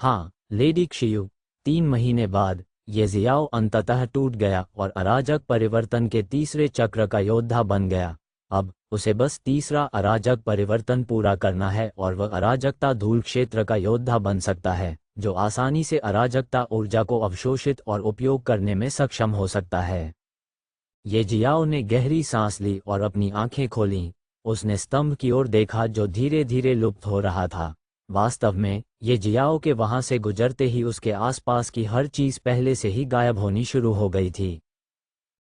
हाँ लेडी क्षियु। 3 महीने बाद ये जियाओ अंततः टूट गया और अराजक परिवर्तन के तीसरे चक्र का योद्धा बन गया। अब उसे बस तीसरा अराजक परिवर्तन पूरा करना है और वह अराजकता धूल क्षेत्र का योद्धा बन सकता है, जो आसानी से अराजकता ऊर्जा को अवशोषित और उपयोग करने में सक्षम हो सकता है। ये जियाओ ने गहरी सांस ली और अपनी आंखें खोलीं। उसने स्तंभ की ओर देखा जो धीरे धीरे लुप्त हो रहा था। वास्तव में ये जियाओ के वहां से गुजरते ही उसके आसपास की हर चीज पहले से ही गायब होनी शुरू हो गई थी।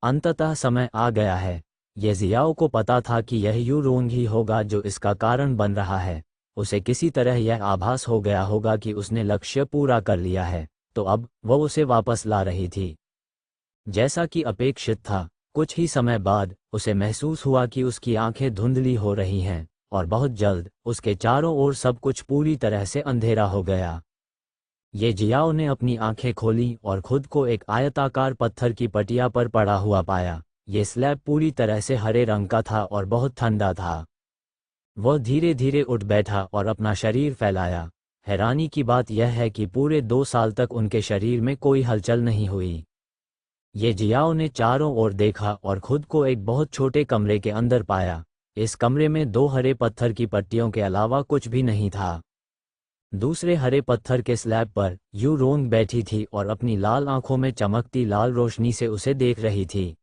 अंततः समय आ गया है। ये जियाओ को पता था कि यह यू रोंग ही होगा जो इसका कारण बन रहा है। उसे किसी तरह यह आभास हो गया होगा कि उसने लक्ष्य पूरा कर लिया है, तो अब वह उसे वापस ला रही थी। जैसा कि अपेक्षित था, कुछ ही समय बाद उसे महसूस हुआ कि उसकी आंखें धुंधली हो रही हैं और बहुत जल्द उसके चारों ओर सब कुछ पूरी तरह से अंधेरा हो गया। ये जियाओ ने अपनी आंखें खोलीं और खुद को एक आयताकार पत्थर की पटिया पर पड़ा हुआ पाया। ये स्लैब पूरी तरह से हरे रंग का था और बहुत ठंडा था। वह धीरे धीरे उठ बैठा और अपना शरीर फैलाया। हैरानी की बात यह है कि पूरे 2 साल तक उनके शरीर में कोई हलचल नहीं हुई। ये जियाओ ने चारों ओर देखा और खुद को एक बहुत छोटे कमरे के अंदर पाया। इस कमरे में 2 हरे पत्थर की पट्टियों के अलावा कुछ भी नहीं था। दूसरे हरे पत्थर के स्लैब पर यू रोंग बैठी थी और अपनी लाल आंखों में चमकती लाल रोशनी से उसे देख रही थी।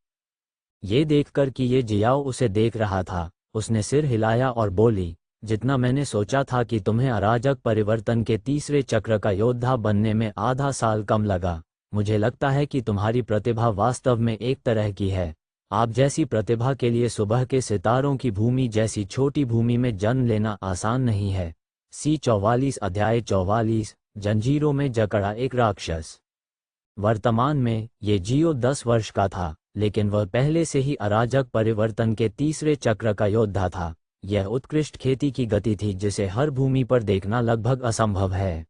ये देखकर कि ये जियाओ उसे देख रहा था, उसने सिर हिलाया और बोली, जितना मैंने सोचा था कि तुम्हें अराजक परिवर्तन के तीसरे चक्र का योद्धा बनने में आधा साल कम लगा। मुझे लगता है कि तुम्हारी प्रतिभा वास्तव में एक तरह की है। आप जैसी प्रतिभा के लिए सुबह के सितारों की भूमि जैसी छोटी भूमि में जन्म लेना आसान नहीं है। C44 अध्याय 44 जंजीरों में जकड़ा एक राक्षस। वर्तमान में ये जियो 10 वर्ष का था, लेकिन वह पहले से ही अराजक परिवर्तन के तीसरे चक्र का योद्धा था। यह उत्कृष्ट खेती की गति थी जिसे हर भूमि पर देखना लगभग असंभव है।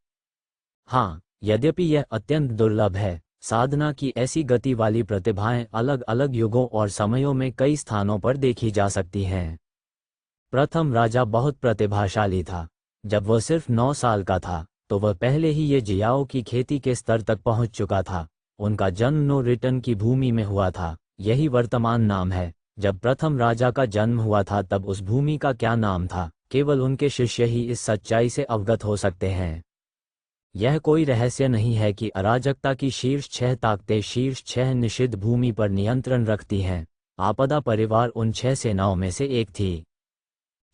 हाँ, यद्यपि यह अत्यंत दुर्लभ है, साधना की ऐसी गति वाली प्रतिभाएं अलग अलग युगों और समयों में कई स्थानों पर देखी जा सकती हैं। प्रथम राजा बहुत प्रतिभाशाली था। जब वह सिर्फ 9 साल का था तो वह पहले ही ये जियाओ की खेती के स्तर तक पहुंच चुका था। उनका जन्म नो रिटर्न की भूमि में हुआ था, यही वर्तमान नाम है। जब प्रथम राजा का जन्म हुआ था तब उस भूमि का क्या नाम था, केवल उनके शिष्य ही इस सच्चाई से अवगत हो सकते हैं। यह कोई रहस्य नहीं है कि अराजकता की शीर्ष 6 ताकतें शीर्ष 6 निषिद्ध भूमि पर नियंत्रण रखती हैं। आपदा परिवार उन 6 सेनाओं में से एक थी।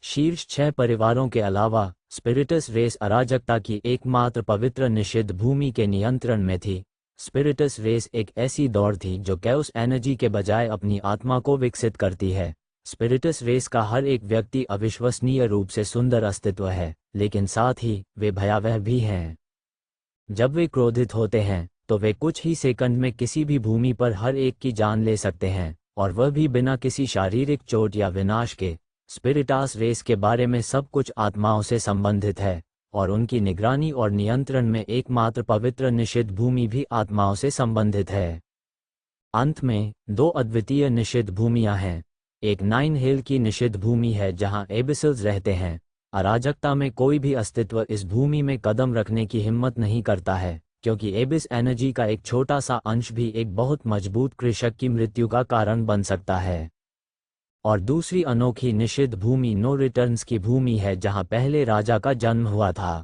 शीर्ष 6 परिवारों के अलावा स्पिरिटस रेस अराजकता की एकमात्र पवित्र निषिद्ध भूमि के नियंत्रण में थी। स्पिरिटस रेस एक ऐसी दौड़ थी जो कैओस एनर्जी के बजाय अपनी आत्मा को विकसित करती है। स्पिरिटस रेस का हर एक व्यक्ति अविश्वसनीय रूप से सुंदर अस्तित्व है, लेकिन साथ ही वे भयावह भी हैं। जब वे क्रोधित होते हैं तो वे कुछ ही सेकंड में किसी भी भूमि पर हर एक की जान ले सकते हैं, और वह भी बिना किसी शारीरिक चोट या विनाश के। स्पिरिटास रेस के बारे में सब कुछ आत्माओं से संबंधित है, और उनकी निगरानी और नियंत्रण में एकमात्र पवित्र निषिद्ध भूमि भी आत्माओं से संबंधित है। अंत में 2 अद्वितीय निषिद्ध भूमियां हैं। एक 9 हिल की निषिद्ध भूमि है जहां एबिसल्स रहते हैं। अराजकता में कोई भी अस्तित्व इस भूमि में कदम रखने की हिम्मत नहीं करता है, क्योंकि एबिस एनर्जी का एक छोटा सा अंश भी एक बहुत मजबूत कृषक की मृत्यु का कारण बन सकता है। और दूसरी अनोखी निषिद्ध भूमि नो रिटर्न्स की भूमि है जहां पहले राजा का जन्म हुआ था।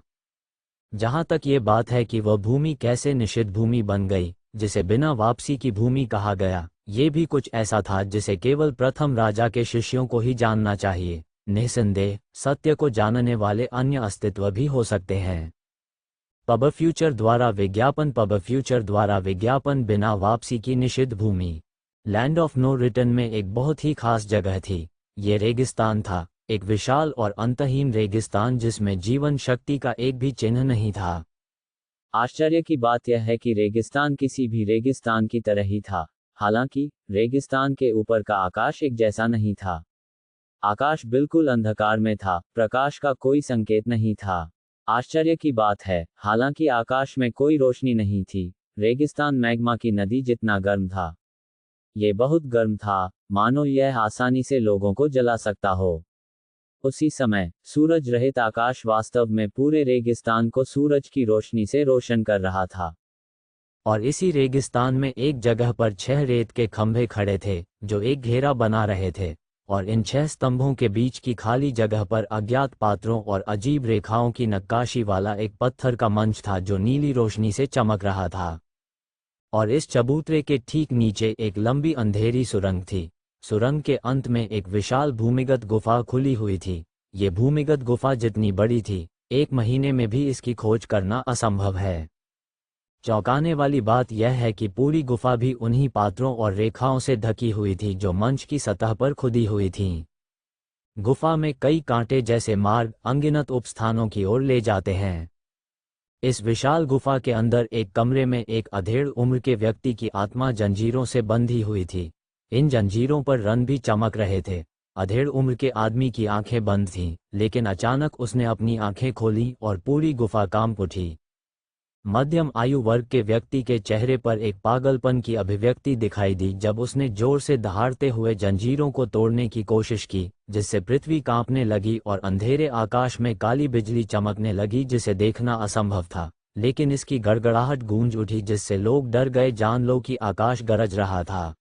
जहां तक ये बात है कि वह भूमि कैसे निषिद्ध भूमि बन गई, जिसे बिना वापसी की भूमि कहा गया, ये भी कुछ ऐसा था जिसे केवल प्रथम राजा के शिष्यों को ही जानना चाहिए। निस्संदेह सत्य को जानने वाले अन्य अस्तित्व भी हो सकते हैं। पब फ्यूचर द्वारा विज्ञापन बिना वापसी की निषिद्ध भूमि। लैंड ऑफ नो रिटर्न में एक बहुत ही खास जगह थी। ये रेगिस्तान था, एक विशाल और अंतहीन रेगिस्तान जिसमें जीवन शक्ति का एक भी चिन्ह नहीं था। आश्चर्य की बात यह है कि रेगिस्तान किसी भी रेगिस्तान की तरह ही था। हालांकि रेगिस्तान के ऊपर का आकाश एक जैसा नहीं था। आकाश बिल्कुल अंधकार में था, प्रकाश का कोई संकेत नहीं था। आश्चर्य की बात है, हालांकि आकाश में कोई रोशनी नहीं थी। रेगिस्तान मैग्मा की नदी जितना गर्म था। ये बहुत गर्म था, मानो यह आसानी से लोगों को जला सकता हो। उसी समय सूरज रहित आकाश वास्तव में पूरे रेगिस्तान को सूरज की रोशनी से रोशन कर रहा था। और इसी रेगिस्तान में एक जगह पर 6 रेत के खंभे खड़े थे जो एक घेरा बना रहे थे, और इन 6 स्तंभों के बीच की खाली जगह पर अज्ञात पात्रों और अजीब रेखाओं की नक्काशी वाला एक पत्थर का मंच था जो नीली रोशनी से चमक रहा था। और इस चबूतरे के ठीक नीचे एक लंबी अंधेरी सुरंग थी। सुरंग के अंत में एक विशाल भूमिगत गुफा खुली हुई थी। ये भूमिगत गुफा जितनी बड़ी थी, 1 महीने में भी इसकी खोज करना असंभव है। चौंकाने वाली बात यह है कि पूरी गुफा भी उन्हीं पात्रों और रेखाओं से ढकी हुई थी जो मंच की सतह पर खुदी हुई थीं। गुफा में कई कांटे जैसे मार्ग अनगिनत उपस्थानों की ओर ले जाते हैं। इस विशाल गुफा के अंदर एक कमरे में एक अधेड़ उम्र के व्यक्ति की आत्मा जंजीरों से बंधी हुई थी। इन जंजीरों पर रंग भी चमक रहे थे। अधेड़ उम्र के आदमी की आंखें बंद थीं, लेकिन अचानक उसने अपनी आंखें खोलीं और पूरी गुफा कांप उठी। मध्यम आयु वर्ग के व्यक्ति के चेहरे पर एक पागलपन की अभिव्यक्ति दिखाई दी जब उसने जोर से दहाड़ते हुए जंजीरों को तोड़ने की कोशिश की, जिससे पृथ्वी कांपने लगी और अंधेरे आकाश में काली बिजली चमकने लगी जिसे देखना असंभव था। लेकिन इसकी गड़गड़ाहट गूंज उठी जिससे लोग डर गए, जान लो कि आकाश गरज रहा था।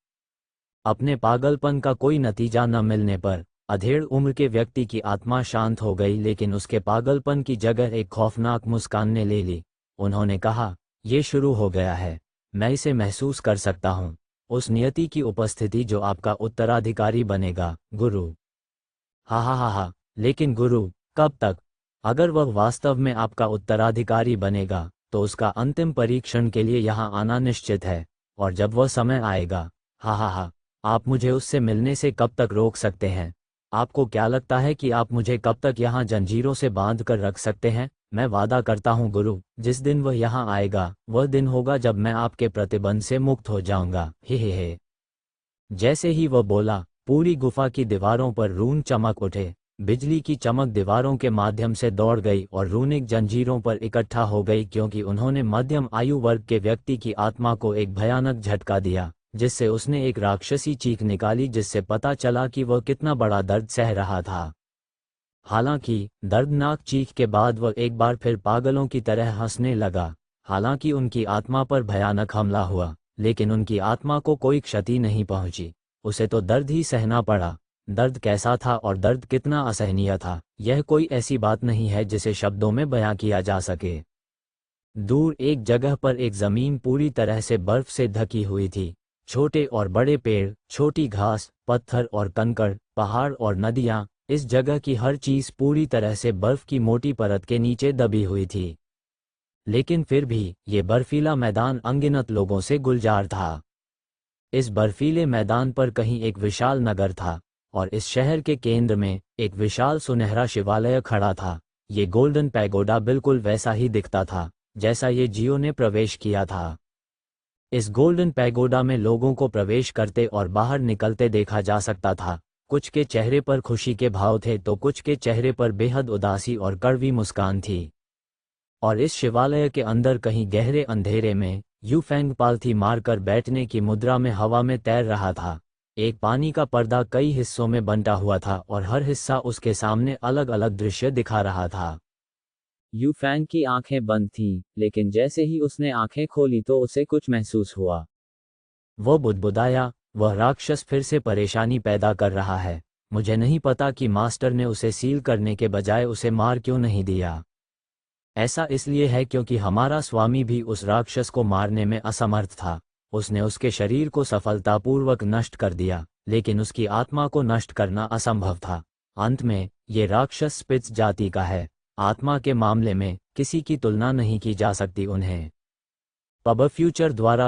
अपने पागलपन का कोई नतीजा न मिलने पर अधेड़ उम्र के व्यक्ति की आत्मा शांत हो गई, लेकिन उसके पागलपन की जगह एक खौफनाक मुस्कान ने ले ली। उन्होंने कहा, ये शुरू हो गया है, मैं इसे महसूस कर सकता हूँ। उस नियति की उपस्थिति जो आपका उत्तराधिकारी बनेगा, गुरु। हा हा हा हा, लेकिन गुरु, कब तक? अगर वह वास्तव में आपका उत्तराधिकारी बनेगा तो उसका अंतिम परीक्षण के लिए यहाँ आना निश्चित है, और जब वह समय आएगा, हा हा हा, आप मुझे उससे मिलने से कब तक रोक सकते हैं? आपको क्या लगता है कि आप मुझे कब तक यहाँ जंजीरों से बांध कर रख सकते हैं? मैं वादा करता हूँ गुरु, जिस दिन वह यहाँ आएगा वह दिन होगा जब मैं आपके प्रतिबंध से मुक्त हो जाऊंगा। हे। जैसे ही वह बोला, पूरी गुफा की दीवारों पर रून चमक उठे। बिजली की चमक दीवारों के माध्यम से दौड़ गई और रूनिक जंजीरों पर इकट्ठा हो गई, क्योंकि उन्होंने मध्यम आयु वर्ग के व्यक्ति की आत्मा को एक भयानक झटका दिया, जिससे उसने एक राक्षसी चीख निकाली, जिससे पता चला कि वह कितना बड़ा दर्द सह रहा था। हालांकि दर्दनाक चीख के बाद वह एक बार फिर पागलों की तरह हंसने लगा। हालांकि उनकी आत्मा पर भयानक हमला हुआ, लेकिन उनकी आत्मा को कोई क्षति नहीं पहुंची। उसे तो दर्द ही सहना पड़ा। दर्द कैसा था और दर्द कितना असहनीय था, यह कोई ऐसी बात नहीं है जिसे शब्दों में बयां किया जा सके। दूर एक जगह पर एक जमीन पूरी तरह से बर्फ से ढकी हुई थी। छोटे और बड़े पेड़, छोटी घास, पत्थर और कंकड़, पहाड़ और नदियां, इस जगह की हर चीज पूरी तरह से बर्फ की मोटी परत के नीचे दबी हुई थी। लेकिन फिर भी ये बर्फीला मैदान अनगिनत लोगों से गुलजार था। इस बर्फीले मैदान पर कहीं एक विशाल नगर था, और इस शहर के केंद्र में एक विशाल सुनहरा शिवालय खड़ा था। ये गोल्डन पैगोडा बिल्कुल वैसा ही दिखता था जैसा ये जियो ने प्रवेश किया था। इस गोल्डन पैगोडा में लोगों को प्रवेश करते और बाहर निकलते देखा जा सकता था। कुछ के चेहरे पर खुशी के भाव थे तो कुछ के चेहरे पर बेहद उदासी और कड़वी मुस्कान थी। और इस शिवालय के अंदर कहीं गहरे अंधेरे में यू फेंग पालथी मारकर बैठने की मुद्रा में हवा में तैर रहा था। एक पानी का पर्दा कई हिस्सों में बंटा हुआ था और हर हिस्सा उसके सामने अलग अलग दृश्य दिखा रहा था। यू फैंग की आंखें बंद थीं, लेकिन जैसे ही उसने आंखें खोली तो उसे कुछ महसूस हुआ। वह बुदबुदाया, वह राक्षस फिर से परेशानी पैदा कर रहा है। मुझे नहीं पता कि मास्टर ने उसे सील करने के बजाय उसे मार क्यों नहीं दिया। ऐसा इसलिए है क्योंकि हमारा स्वामी भी उस राक्षस को मारने में असमर्थ था। उसने उसके शरीर को सफलतापूर्वक नष्ट कर दिया, लेकिन उसकी आत्मा को नष्ट करना असंभव था। अंत में ये राक्षस स्पिट्ज जाति का है। आत्मा के मामले में किसी की तुलना नहीं की जा सकती उन्हें। पब फ्यूचर द्वारा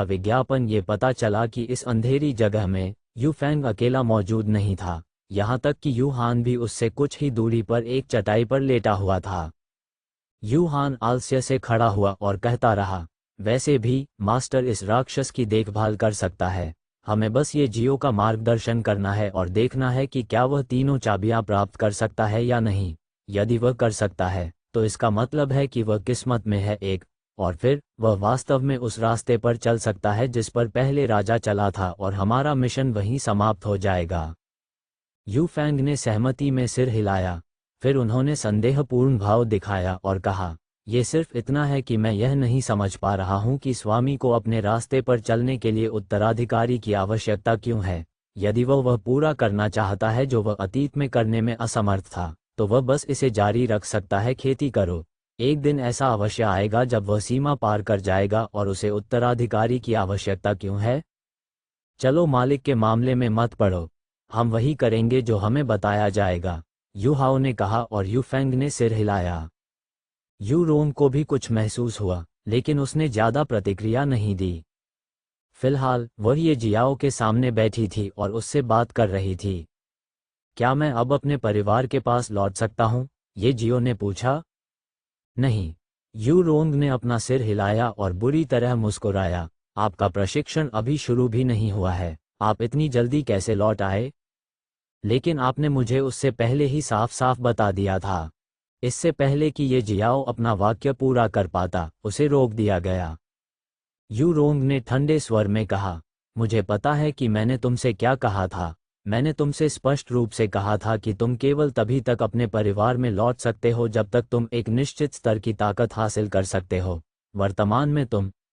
विज्ञापन ये पता चला कि इस अंधेरी जगह में यू फैंग अकेला मौजूद नहीं था। यहाँ तक कि यू हान भी उससे कुछ ही दूरी पर एक चटाई पर लेटा हुआ था। यू हान आलस्य से खड़ा हुआ और कहता रहा, वैसे भी मास्टर इस राक्षस की देखभाल कर सकता है। हमें बस ये जियो का मार्गदर्शन करना है और देखना है कि क्या वह तीनों चाबियां प्राप्त कर सकता है या नहीं। यदि वह कर सकता है तो इसका मतलब है कि वह किस्मत में है एक, और फिर वह वास्तव में उस रास्ते पर चल सकता है जिस पर पहले राजा चला था, और हमारा मिशन वहीं समाप्त हो जाएगा। यू फैंग ने सहमति में सिर हिलाया। फिर उन्होंने संदेहपूर्ण भाव दिखाया और कहा, यह सिर्फ इतना है कि मैं यह नहीं समझ पा रहा हूं कि स्वामी को अपने रास्ते पर चलने के लिए उत्तराधिकारी की आवश्यकता क्यों है। यदि वह पूरा करना चाहता है जो वह अतीत में करने में असमर्थ था, तो वह बस इसे जारी रख सकता है। खेती करो। एक दिन ऐसा अवश्य आएगा जब वह सीमा पार कर जाएगा, और उसे उत्तराधिकारी की आवश्यकता क्यों है? चलो मालिक के मामले में मत पड़ो, हम वही करेंगे जो हमें बताया जाएगा, यू हाओ ने कहा, और यू फेंग ने सिर हिलाया। यू रोंग को भी कुछ महसूस हुआ, लेकिन उसने ज्यादा प्रतिक्रिया नहीं दी। फिलहाल वह ये जियाओ के सामने बैठी थी और उससे बात कर रही थी। क्या मैं अब अपने परिवार के पास लौट सकता हूँ? ये जियो ने पूछा। नहीं। यू रोंग ने अपना सिर हिलाया और बुरी तरह मुस्कुराया। आपका प्रशिक्षण अभी शुरू भी नहीं हुआ है, आप इतनी जल्दी कैसे लौट आए? लेकिन आपने मुझे उससे पहले ही साफ साफ बता दिया था। इससे पहले कि ये जियाओ अपना वाक्य पूरा कर पाता, उसे रोक दिया गया। यू रोंग ने ठंडे स्वर में कहा, मुझे पता है कि मैंने तुमसे क्या कहा था। मैंने तुमसे स्पष्ट रूप से कहा था कि तुम केवल तभी तक अपने परिवार में लौट सकते हो जब तक तुम एक निश्चित स्तर की ताकत हासिल कर सकते हो। वर्तमान में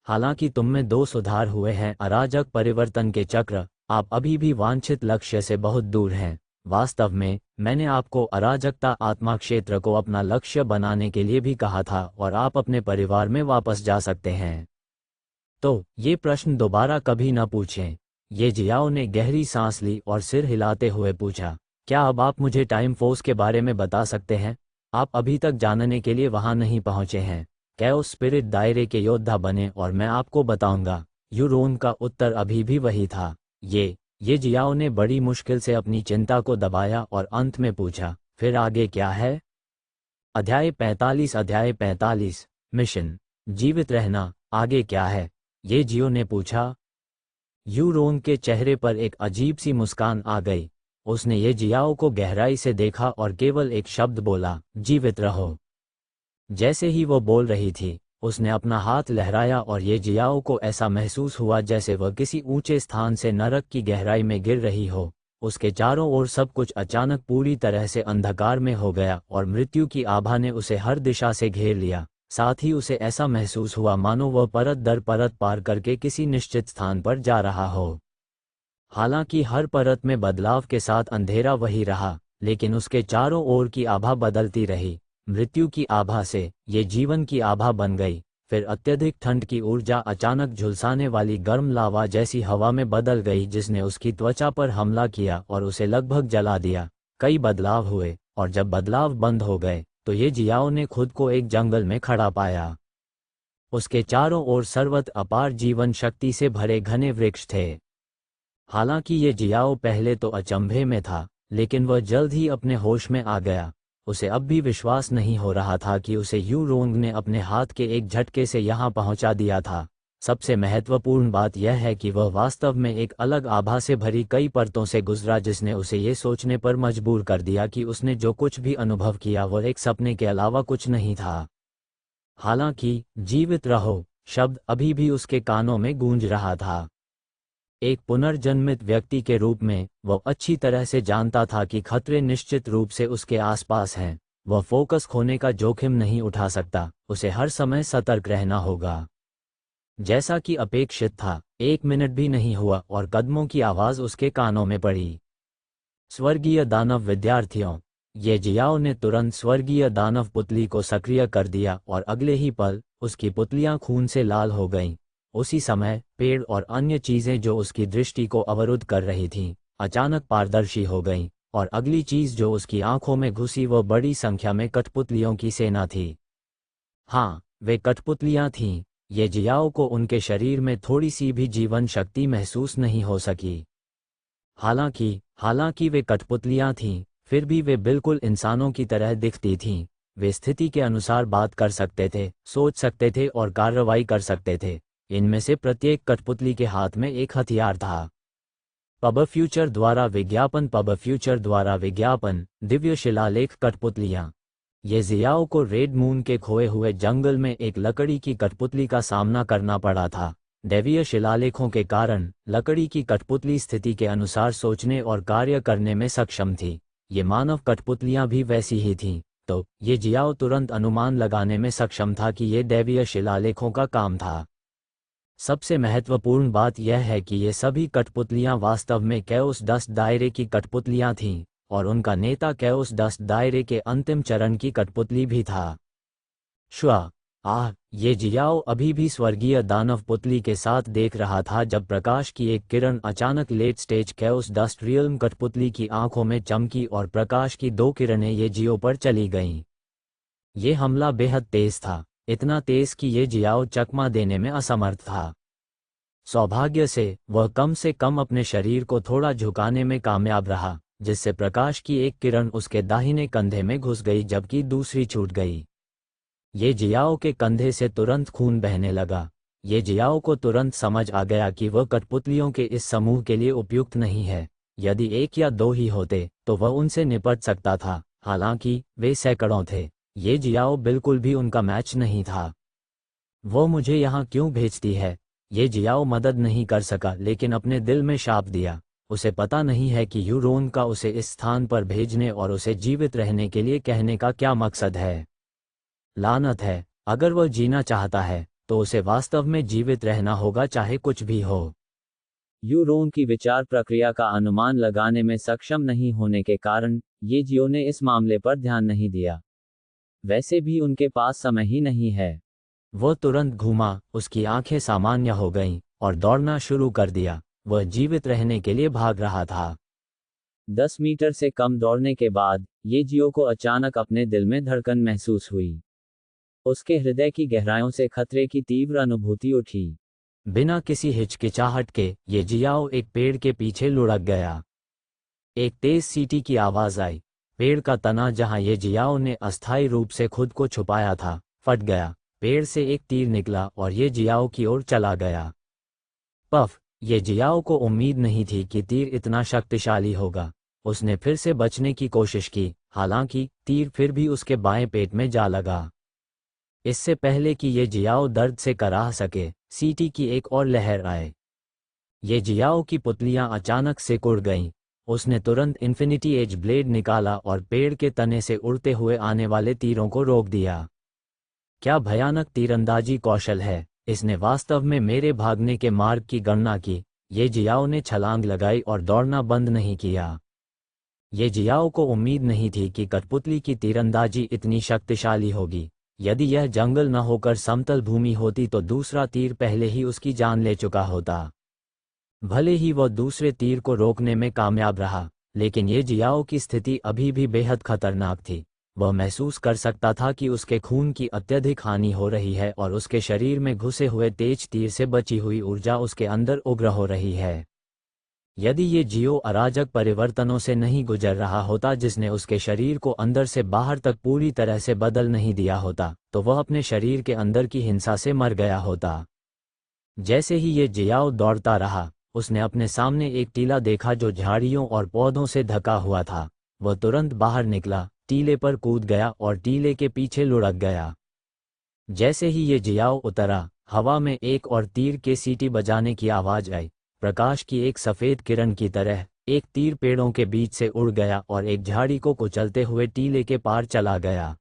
हालांकि तुम में 2 सुधार हुए हैं, अराजक परिवर्तन के चक्र, आप अभी भी वांछित लक्ष्य से बहुत दूर हैं। वास्तव में मैंने आपको अराजकता आत्मा क्षेत्र को अपना लक्ष्य बनाने के लिए भी कहा था, और आप अपने परिवार में वापस जा सकते हैं। तो ये प्रश्न दोबारा कभी न पूछें। ये जियाओ ने गहरी सांस ली और सिर हिलाते हुए पूछा, क्या अब आप मुझे टाइम फोर्स के बारे में बता सकते हैं? आप अभी तक जानने के लिए वहां नहीं पहुंचे हैं। कैओस स्पिरिट दायरे के योद्धा बने और मैं आपको बताऊंगा। यूरोन का उत्तर अभी भी वही था। ये जियाओ ने बड़ी मुश्किल से अपनी चिंता को दबाया और अंत में पूछा, फिर आगे क्या है? अध्याय 45 मिशन जीवित रहना, आगे क्या है? ये जियो ने पूछा। यूरोन के चेहरे पर एक अजीब सी मुस्कान आ गई। उसने ये जियाओ को गहराई से देखा और केवल एक शब्द बोला, जीवित रहो। जैसे ही वो बोल रही थी, उसने अपना हाथ लहराया और ये जियाओ को ऐसा महसूस हुआ जैसे वह किसी ऊंचे स्थान से नरक की गहराई में गिर रही हो। उसके चारों ओर सब कुछ अचानक पूरी तरह से अंधकार में हो गया और मृत्यु की आभा ने उसे हर दिशा से घेर लिया। साथ ही उसे ऐसा महसूस हुआ मानो वह परत दर परत पार करके किसी निश्चित स्थान पर जा रहा हो। हालांकि हर परत में बदलाव के साथ अंधेरा वही रहा, लेकिन उसके चारों ओर की आभा बदलती रही। मृत्यु की आभा से ये जीवन की आभा बन गई। फिर अत्यधिक ठंड की ऊर्जा अचानक झुलसाने वाली गर्म लावा जैसी हवा में बदल गई जिसने उसकी त्वचा पर हमला किया और उसे लगभग जला दिया। कई बदलाव हुए और जब बदलाव बंद हो गए तो ये जियाओ ने खुद को एक जंगल में खड़ा पाया। उसके चारों ओर सर्वत्र अपार जीवन शक्ति से भरे घने वृक्ष थे। हालांकि ये जियाओ पहले तो अचंभे में था, लेकिन वह जल्द ही अपने होश में आ गया। उसे अब भी विश्वास नहीं हो रहा था कि उसे यूरोंग ने अपने हाथ के एक झटके से यहाँ पहुँचा दिया था। सबसे महत्वपूर्ण बात यह है कि वह वास्तव में एक अलग आभा से भरी कई परतों से गुजरा जिसने उसे ये सोचने पर मजबूर कर दिया कि उसने जो कुछ भी अनुभव किया वह एक सपने के अलावा कुछ नहीं था। हालांकि जीवित रहो शब्द अभी भी उसके कानों में गूंज रहा था। एक पुनर्जन्मित व्यक्ति के रूप में वह अच्छी तरह से जानता था कि खतरे निश्चित रूप से उसके आसपास हैं। वह फोकस खोने का जोखिम नहीं उठा सकता, उसे हर समय सतर्क रहना होगा। जैसा कि अपेक्षित था, 1 मिनट भी नहीं हुआ और कदमों की आवाज उसके कानों में पड़ी। स्वर्गीय दानव विद्यार्थियों। ये जियाओ ने तुरंत स्वर्गीय दानव पुतली को सक्रिय कर दिया और अगले ही पल उसकी पुतलियां खून से लाल हो गईं। उसी समय पेड़ और अन्य चीजें जो उसकी दृष्टि को अवरुद्ध कर रही थीं, अचानक पारदर्शी हो गईं, और अगली चीज जो उसकी आंखों में घुसी वो बड़ी संख्या में कठपुतलियों की सेना थी। हाँ, वे कठपुतलियां थीं। ये जियाओ को उनके शरीर में थोड़ी सी भी जीवन शक्ति महसूस नहीं हो सकी। हालांकि वे कठपुतलियां थीं, फिर भी वे बिल्कुल इंसानों की तरह दिखती थीं। वे स्थिति के अनुसार बात कर सकते थे, सोच सकते थे और कार्रवाई कर सकते थे। इनमें से प्रत्येक कठपुतली के हाथ में एक हथियार था। पब फ्यूचर द्वारा विज्ञापन दिव्य शिलालेख कठपुतलियां। ये जियाओ को रेड मून के खोए हुए जंगल में एक लकड़ी की कठपुतली का सामना करना पड़ा था। दैवीय शिलालेखों के कारण लकड़ी की कठपुतली स्थिति के अनुसार सोचने और कार्य करने में सक्षम थी। ये मानव कठपुतलियां भी वैसी ही थीं, तो ये जियाओ तुरंत अनुमान लगाने में सक्षम था कि ये दैवीय शिलालेखों का काम था। सबसे महत्वपूर्ण बात यह है कि ये सभी कठपुतलियां वास्तव में कैओस डस्ट दायरे की कठपुतलियां थीं, और उनका नेता कैओस डस्ट दायरे के अंतिम चरण की कठपुतली भी था। ये जियाओ अभी भी स्वर्गीय दानव पुतली के साथ देख रहा था जब प्रकाश की एक किरण अचानक late stage chaos dust realm कठपुतली की आंखों में चमकी और प्रकाश की 2 किरणें ये जियो पर चली गईं। ये हमला बेहद तेज था, इतना तेज कि ये जियाओ चकमा देने में असमर्थ था। सौभाग्य से कम अपने शरीर को थोड़ा झुकाने में कामयाब रहा, जिससे प्रकाश की एक किरण उसके दाहिने कंधे में घुस गई जबकि दूसरी छूट गई। ये जियाओ के कंधे से तुरंत खून बहने लगा। ये जियाओ को तुरंत समझ आ गया कि वह कठपुतलियों के इस समूह के लिए उपयुक्त नहीं है। यदि 1 या 2 ही होते तो वह उनसे निपट सकता था, हालांकि वे सैकड़ों थे। ये जियाओ बिल्कुल भी उनका मैच नहीं था। वो मुझे यहाँ क्यों भेजती है? ये जियाओ मदद नहीं कर सका लेकिन अपने दिल में शाप दिया। उसे पता नहीं है कि यूरोन का उसे इस स्थान पर भेजने और उसे जीवित रहने के लिए कहने का क्या मकसद है। लानत है, अगर वह जीना चाहता है तो उसे वास्तव में जीवित रहना होगा चाहे कुछ भी हो। यूरोन की विचार प्रक्रिया का अनुमान लगाने में सक्षम नहीं होने के कारण ये जियो ने इस मामले पर ध्यान नहीं दिया। वैसे भी उनके पास समय ही नहीं है। वह तुरंत घूमा, उसकी आंखें सामान्य हो गईं और दौड़ना शुरू कर दिया। वह जीवित रहने के लिए भाग रहा था। 10 मीटर से कम दौड़ने के बाद ये जियो को अचानक अपने दिल में धड़कन महसूस हुई। उसके हृदय की गहराइयों से खतरे की तीव्र अनुभूति उठी। बिना किसी हिचकिचाहट के ये जियाओ एक पेड़ के पीछे लुढ़क गया। एक तेज सीटी की आवाज आई। पेड़ का तना जहां ये जियाओ ने अस्थायी रूप से खुद को छुपाया था, फट गया। पेड़ से एक तीर निकला और ये जियाओ की ओर चला गया। पफ! ये जियाओ को उम्मीद नहीं थी कि तीर इतना शक्तिशाली होगा। उसने फिर से बचने की कोशिश की, हालांकि तीर फिर भी उसके बाएं पेट में जा लगा। इससे पहले कि ये जियाओ दर्द से कराह सके, सीटी की एक और लहर आए। ये जियाओ की पुतलियां अचानक सिकुड़ गईं। उसने तुरंत इन्फिनिटी एज ब्लेड निकाला और पेड़ के तने से उड़ते हुए आने वाले तीरों को रोक दिया। क्या भयानक तीरंदाजी कौशल है! इसने वास्तव में मेरे भागने के मार्ग की गणना की। ये जियाओ ने छलांग लगाई और दौड़ना बंद नहीं किया। ये जियाओ को उम्मीद नहीं थी कि कठपुतली की तीरंदाजी इतनी शक्तिशाली होगी। यदि यह जंगल न होकर समतल भूमि होती तो दूसरा तीर पहले ही उसकी जान ले चुका होता। भले ही वह दूसरे तीर को रोकने में कामयाब रहा, लेकिन ये जियाओ की स्थिति अभी भी बेहद खतरनाक थी। वह महसूस कर सकता था कि उसके खून की अत्यधिक हानि हो रही है और उसके शरीर में घुसे हुए तेज तीर से बची हुई ऊर्जा उसके अंदर उग्र हो रही है। यदि ये जियो अराजक परिवर्तनों से नहीं गुजर रहा होता, जिसने उसके शरीर को अंदर से बाहर तक पूरी तरह से बदल नहीं दिया होता, तो वह अपने शरीर के अंदर की हिंसा से मर गया होता। जैसे ही ये जियाओ दौड़ता रहा, उसने अपने सामने एक टीला देखा जो झाड़ियों और पौधों से ढका हुआ था। वह तुरंत बाहर निकला, टीले पर कूद गया और टीले के पीछे लुढ़क गया। जैसे ही ये जियाओ उतरा, हवा में एक और तीर के सीटी बजाने की आवाज आई। प्रकाश की एक सफेद किरण की तरह एक तीर पेड़ों के बीच से उड़ गया और एक झाड़ी को कुचलते हुए टीले के पार चला गया।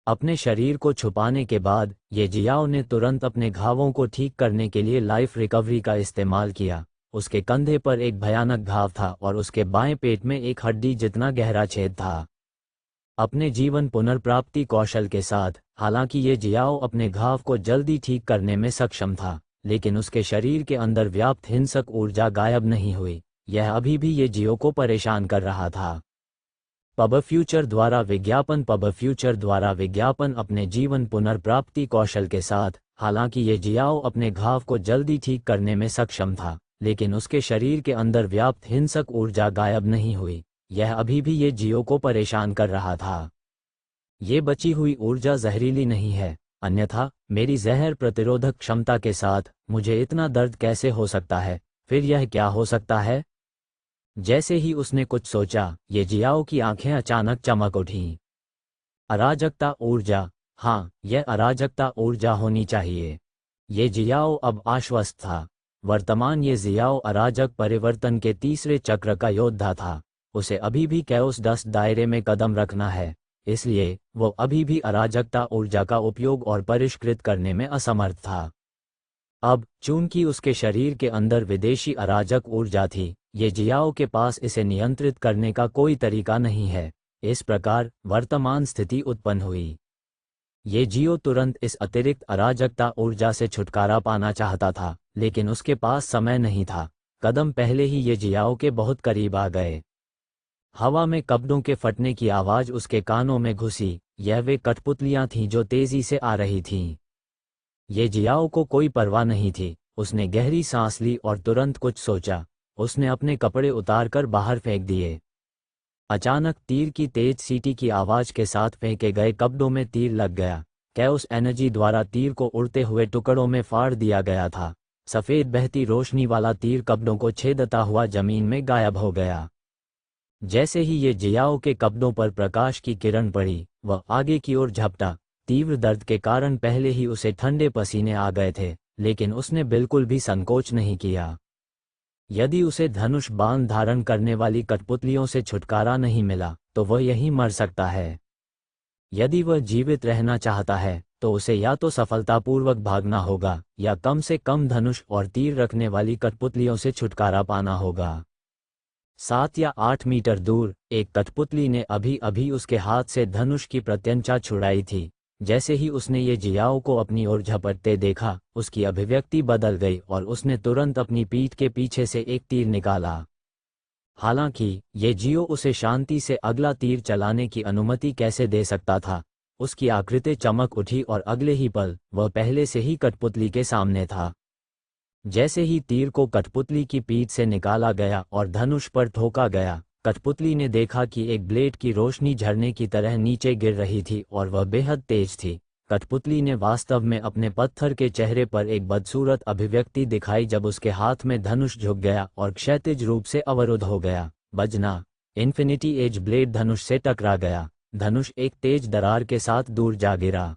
अपने शरीर को छुपाने के बाद ये जियाओ ने तुरंत अपने घावों को ठीक करने के लिए लाइफ रिकवरी का इस्तेमाल किया। उसके कंधे पर एक भयानक घाव था और उसके बाएं पेट में एक हड्डी जितना गहरा छेद था। अपने जीवन पुनर्प्राप्ति कौशल के साथ, हालांकि ये जियाओ अपने घाव को जल्दी ठीक करने में सक्षम था, लेकिन उसके शरीर के अंदर व्याप्त हिंसक ऊर्जा गायब नहीं हुई। यह अभी भी ये जियो को परेशान कर रहा था। पब फ्यूचर द्वारा विज्ञापन अपने जीवन पुनर्प्राप्ति कौशल के साथ, हालांकि ये जियाओ अपने घाव को जल्दी ठीक करने में सक्षम था, लेकिन उसके शरीर के अंदर व्याप्त हिंसक ऊर्जा गायब नहीं हुई। यह अभी भी ये जियो को परेशान कर रहा था। ये बची हुई ऊर्जा जहरीली नहीं है, अन्यथा मेरी जहर प्रतिरोधक क्षमता के साथ मुझे इतना दर्द कैसे हो सकता है? फिर यह क्या हो सकता है? जैसे ही उसने कुछ सोचा, ये जियाओ की आंखें अचानक चमक उठीं। अराजकता ऊर्जा, हाँ, यह अराजकता ऊर्जा होनी चाहिए। ये जियाओ अब आश्वस्त था। वर्तमान ये जियाओ अराजक परिवर्तन के तीसरे चक्र का योद्धा था। उसे अभी भी कैओस डस्ट दायरे में कदम रखना है, इसलिए वो अभी भी अराजकता ऊर्जा का उपयोग और परिष्कृत करने में असमर्थ था। अब चूंकि उसके शरीर के अंदर विदेशी अराजक ऊर्जा थी, ये जियाओ के पास इसे नियंत्रित करने का कोई तरीका नहीं है। इस प्रकार वर्तमान स्थिति उत्पन्न हुई। ये जियो तुरंत इस अतिरिक्त अराजकता ऊर्जा से छुटकारा पाना चाहता था, लेकिन उसके पास समय नहीं था। कदम पहले ही ये जियाओ के बहुत करीब आ गए। हवा में कपड़ों के फटने की आवाज उसके कानों में घुसी। यह वे कठपुतलियां थीं जो तेजी से आ रही थीं। ये जियाओ को कोई परवाह नहीं थी। उसने गहरी सांस ली और तुरंत कुछ सोचा। उसने अपने कपड़े उतारकर बाहर फेंक दिए। अचानक तीर की तेज सीटी की आवाज के साथ फेंके गए कपड़ों में तीर लग गया। कैओस एनर्जी द्वारा तीर को उड़ते हुए टुकड़ों में फाड़ दिया गया था। सफेद बहती रोशनी वाला तीर कपड़ों को छेदता हुआ जमीन में गायब हो गया। जैसे ही ये जियाओ के कपड़ों पर प्रकाश की किरण पड़ी, वह आगे की ओर झपटा। तीव्र दर्द के कारण पहले ही उसे ठंडे पसीने आ गए थे, लेकिन उसने बिल्कुल भी संकोच नहीं किया। यदि उसे धनुष बाण धारण करने वाली कठपुतलियों से छुटकारा नहीं मिला, तो वह यहीं मर सकता है। यदि वह जीवित रहना चाहता है, तो उसे या तो सफलतापूर्वक भागना होगा, या कम से कम धनुष और तीर रखने वाली कठपुतलियों से छुटकारा पाना होगा। 7 या 8 मीटर दूर एक कठपुतली ने अभी अभी उसके हाथ से धनुष की प्रत्यंचा छुड़ाई थी। जैसे ही उसने ये जियाओ को अपनी ओर झपटते देखा, उसकी अभिव्यक्ति बदल गई और उसने तुरंत अपनी पीठ के पीछे से एक तीर निकाला। हालांकि ये जियो उसे शांति से अगला तीर चलाने की अनुमति कैसे दे सकता था। उसकी आकृति चमक उठी और अगले ही पल वह पहले से ही कठपुतली के सामने था। जैसे ही तीर को कठपुतली की पीठ से निकाला गया और धनुष पर ठोका गया, कठपुतली ने देखा कि एक ब्लेड की रोशनी झरने की तरह नीचे गिर रही थी और वह बेहद तेज थी। कठपुतली ने वास्तव में अपने पत्थर के चेहरे पर एक बदसूरत अभिव्यक्ति दिखाई जब उसके हाथ में धनुष झुक गया और क्षैतिज रूप से अवरुद्ध हो गया। बजना, इन्फिनिटी एज ब्लेड धनुष से टकरा गया। धनुष एक तेज दरार के साथ दूर जा गिरा।